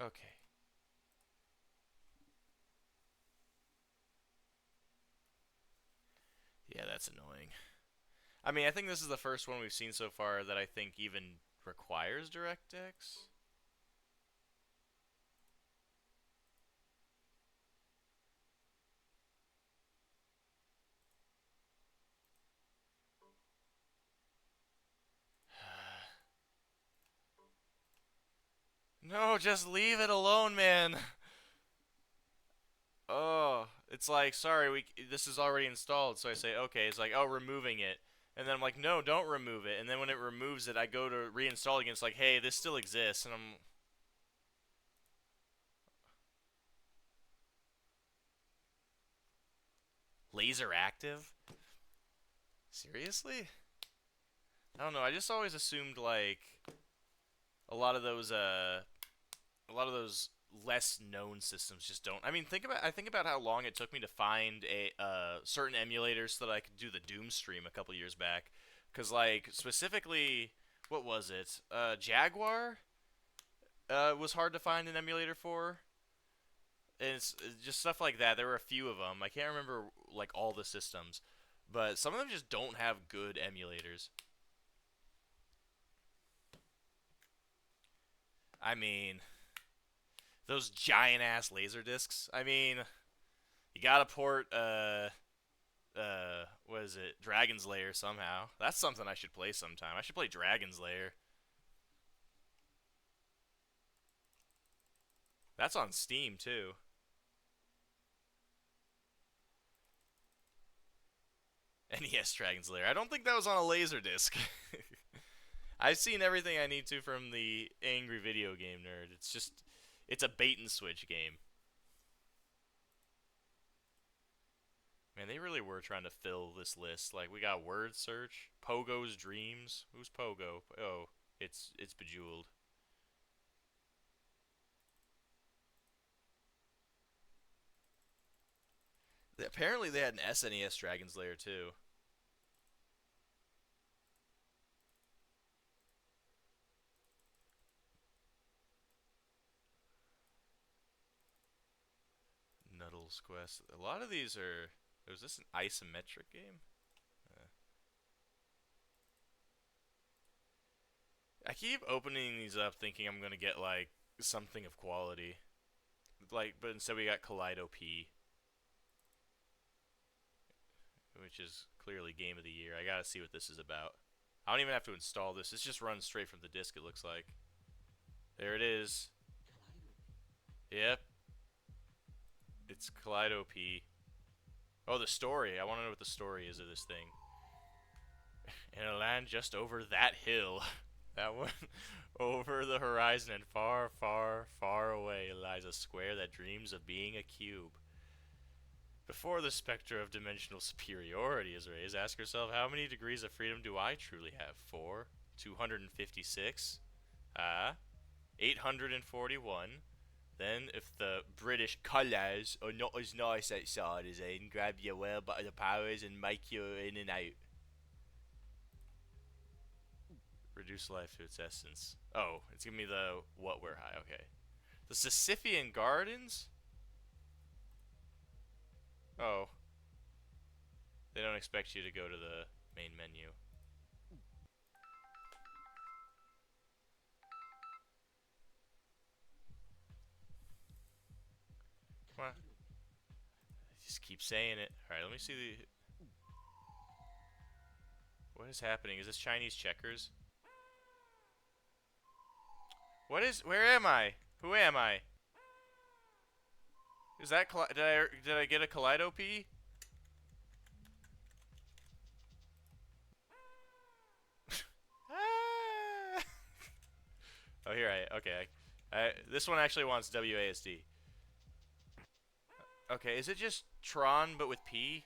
Okay. Yeah, that's annoying. I mean, I think this is the first one we've seen so far that I think even requires DirectX. No, just leave it alone, man. Oh, it's like, sorry, this is already installed. So I say, okay. It's like, oh, removing it. And then I'm like, no, don't remove it. And then when it removes it, I go to reinstall again. It's like, hey, this still exists. And I'm laser active? Seriously? I don't know. I just always assumed like a lot of those a lot of those less known systems just don't. I mean, I think about how long it took me to find a certain emulators so that I could do the Doom stream a couple years back. Cause like specifically, what was it? Jaguar was hard to find an emulator for. And it's just stuff like that. There were a few of them. I can't remember like all the systems, but some of them just don't have good emulators. I mean, those giant ass laser discs. I mean, you gotta port what is it, Dragon's Lair somehow. That's something I should play sometime. I should play Dragon's Lair. That's on Steam too. NES Dragon's Lair. I don't think that was on a laser disc. I've seen everything I need to from the Angry Video Game Nerd. It's a bait and switch game. Man, they really were trying to fill this list. Like we got Word Search, Pogo's Dreams. Who's Pogo? Oh, it's Bejeweled. Apparently they had an SNES Dragon's Lair too. Devil's Quest. A lot of these are. Was this an isometric game? Uh, I keep opening these up thinking I'm gonna get like something of quality. Like, but instead we got Kaleido P, which is clearly game of the year. I gotta see what this is about. I don't even have to install this. This just runs straight from the disc, it looks like. There it is. Yep. It's Kaleido P. Oh, the story. I want to know what the story is of this thing. In a land just over that hill. That one. Over the horizon and far, far, far away lies a square that dreams of being a cube. Before the specter of dimensional superiority is raised, ask yourself, how many degrees of freedom do I truly have? 4? 256? 841? Then, if the British colours are not as nice outside as in, grab your well butter the powers and make you in and out. Reduce life to its essence. Oh, it's giving me the what we're high. Okay. The Sisyphean Gardens? Oh. They don't expect you to go to the main menu. Come on. Just keep saying it. Alright, let me see the... What is happening? Is this Chinese checkers? What is... Where am I? Who am I? Is that... Did I get a Kaleido P? Ah! Oh, here okay. This one actually wants WASD. Okay, is it just Tron but with P?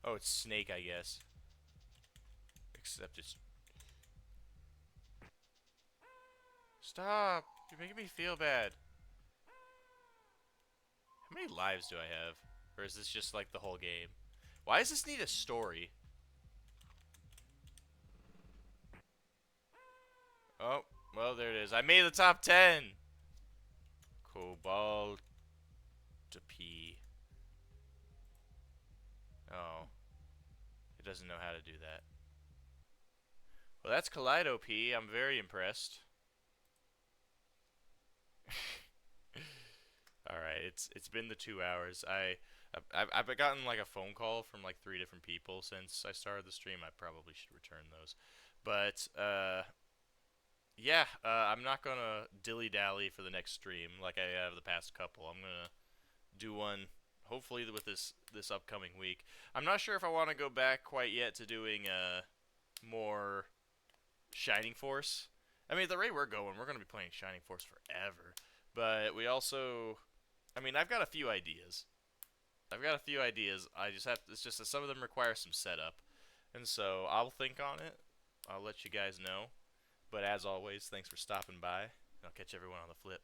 Oh, it's Snake, I guess. Except it's... Stop! You're making me feel bad. How many lives do I have? Or is this just like the whole game? Why does this need a story? Oh, well, there it is. I made the top 10! Cobalt to P. Oh. It doesn't know how to do that. Well, that's Kaleido P. I'm very impressed. Alright, it's been the 2 hours. I've gotten like a phone call from like 3 different people since I started the stream. I probably should return those. But, yeah, I'm not gonna dilly-dally for the next stream like I have the past couple. I'm gonna do one hopefully with this upcoming week. I'm not sure if I want to go back quite yet to doing more Shining Force. I mean, at the rate we're going, we're gonna be playing Shining Force forever. But we also, I mean, I've got a few ideas. I just have. It's just that some of them require some setup, and so I'll think on it. I'll let you guys know. But as always, thanks for stopping by. I'll catch everyone on the flip.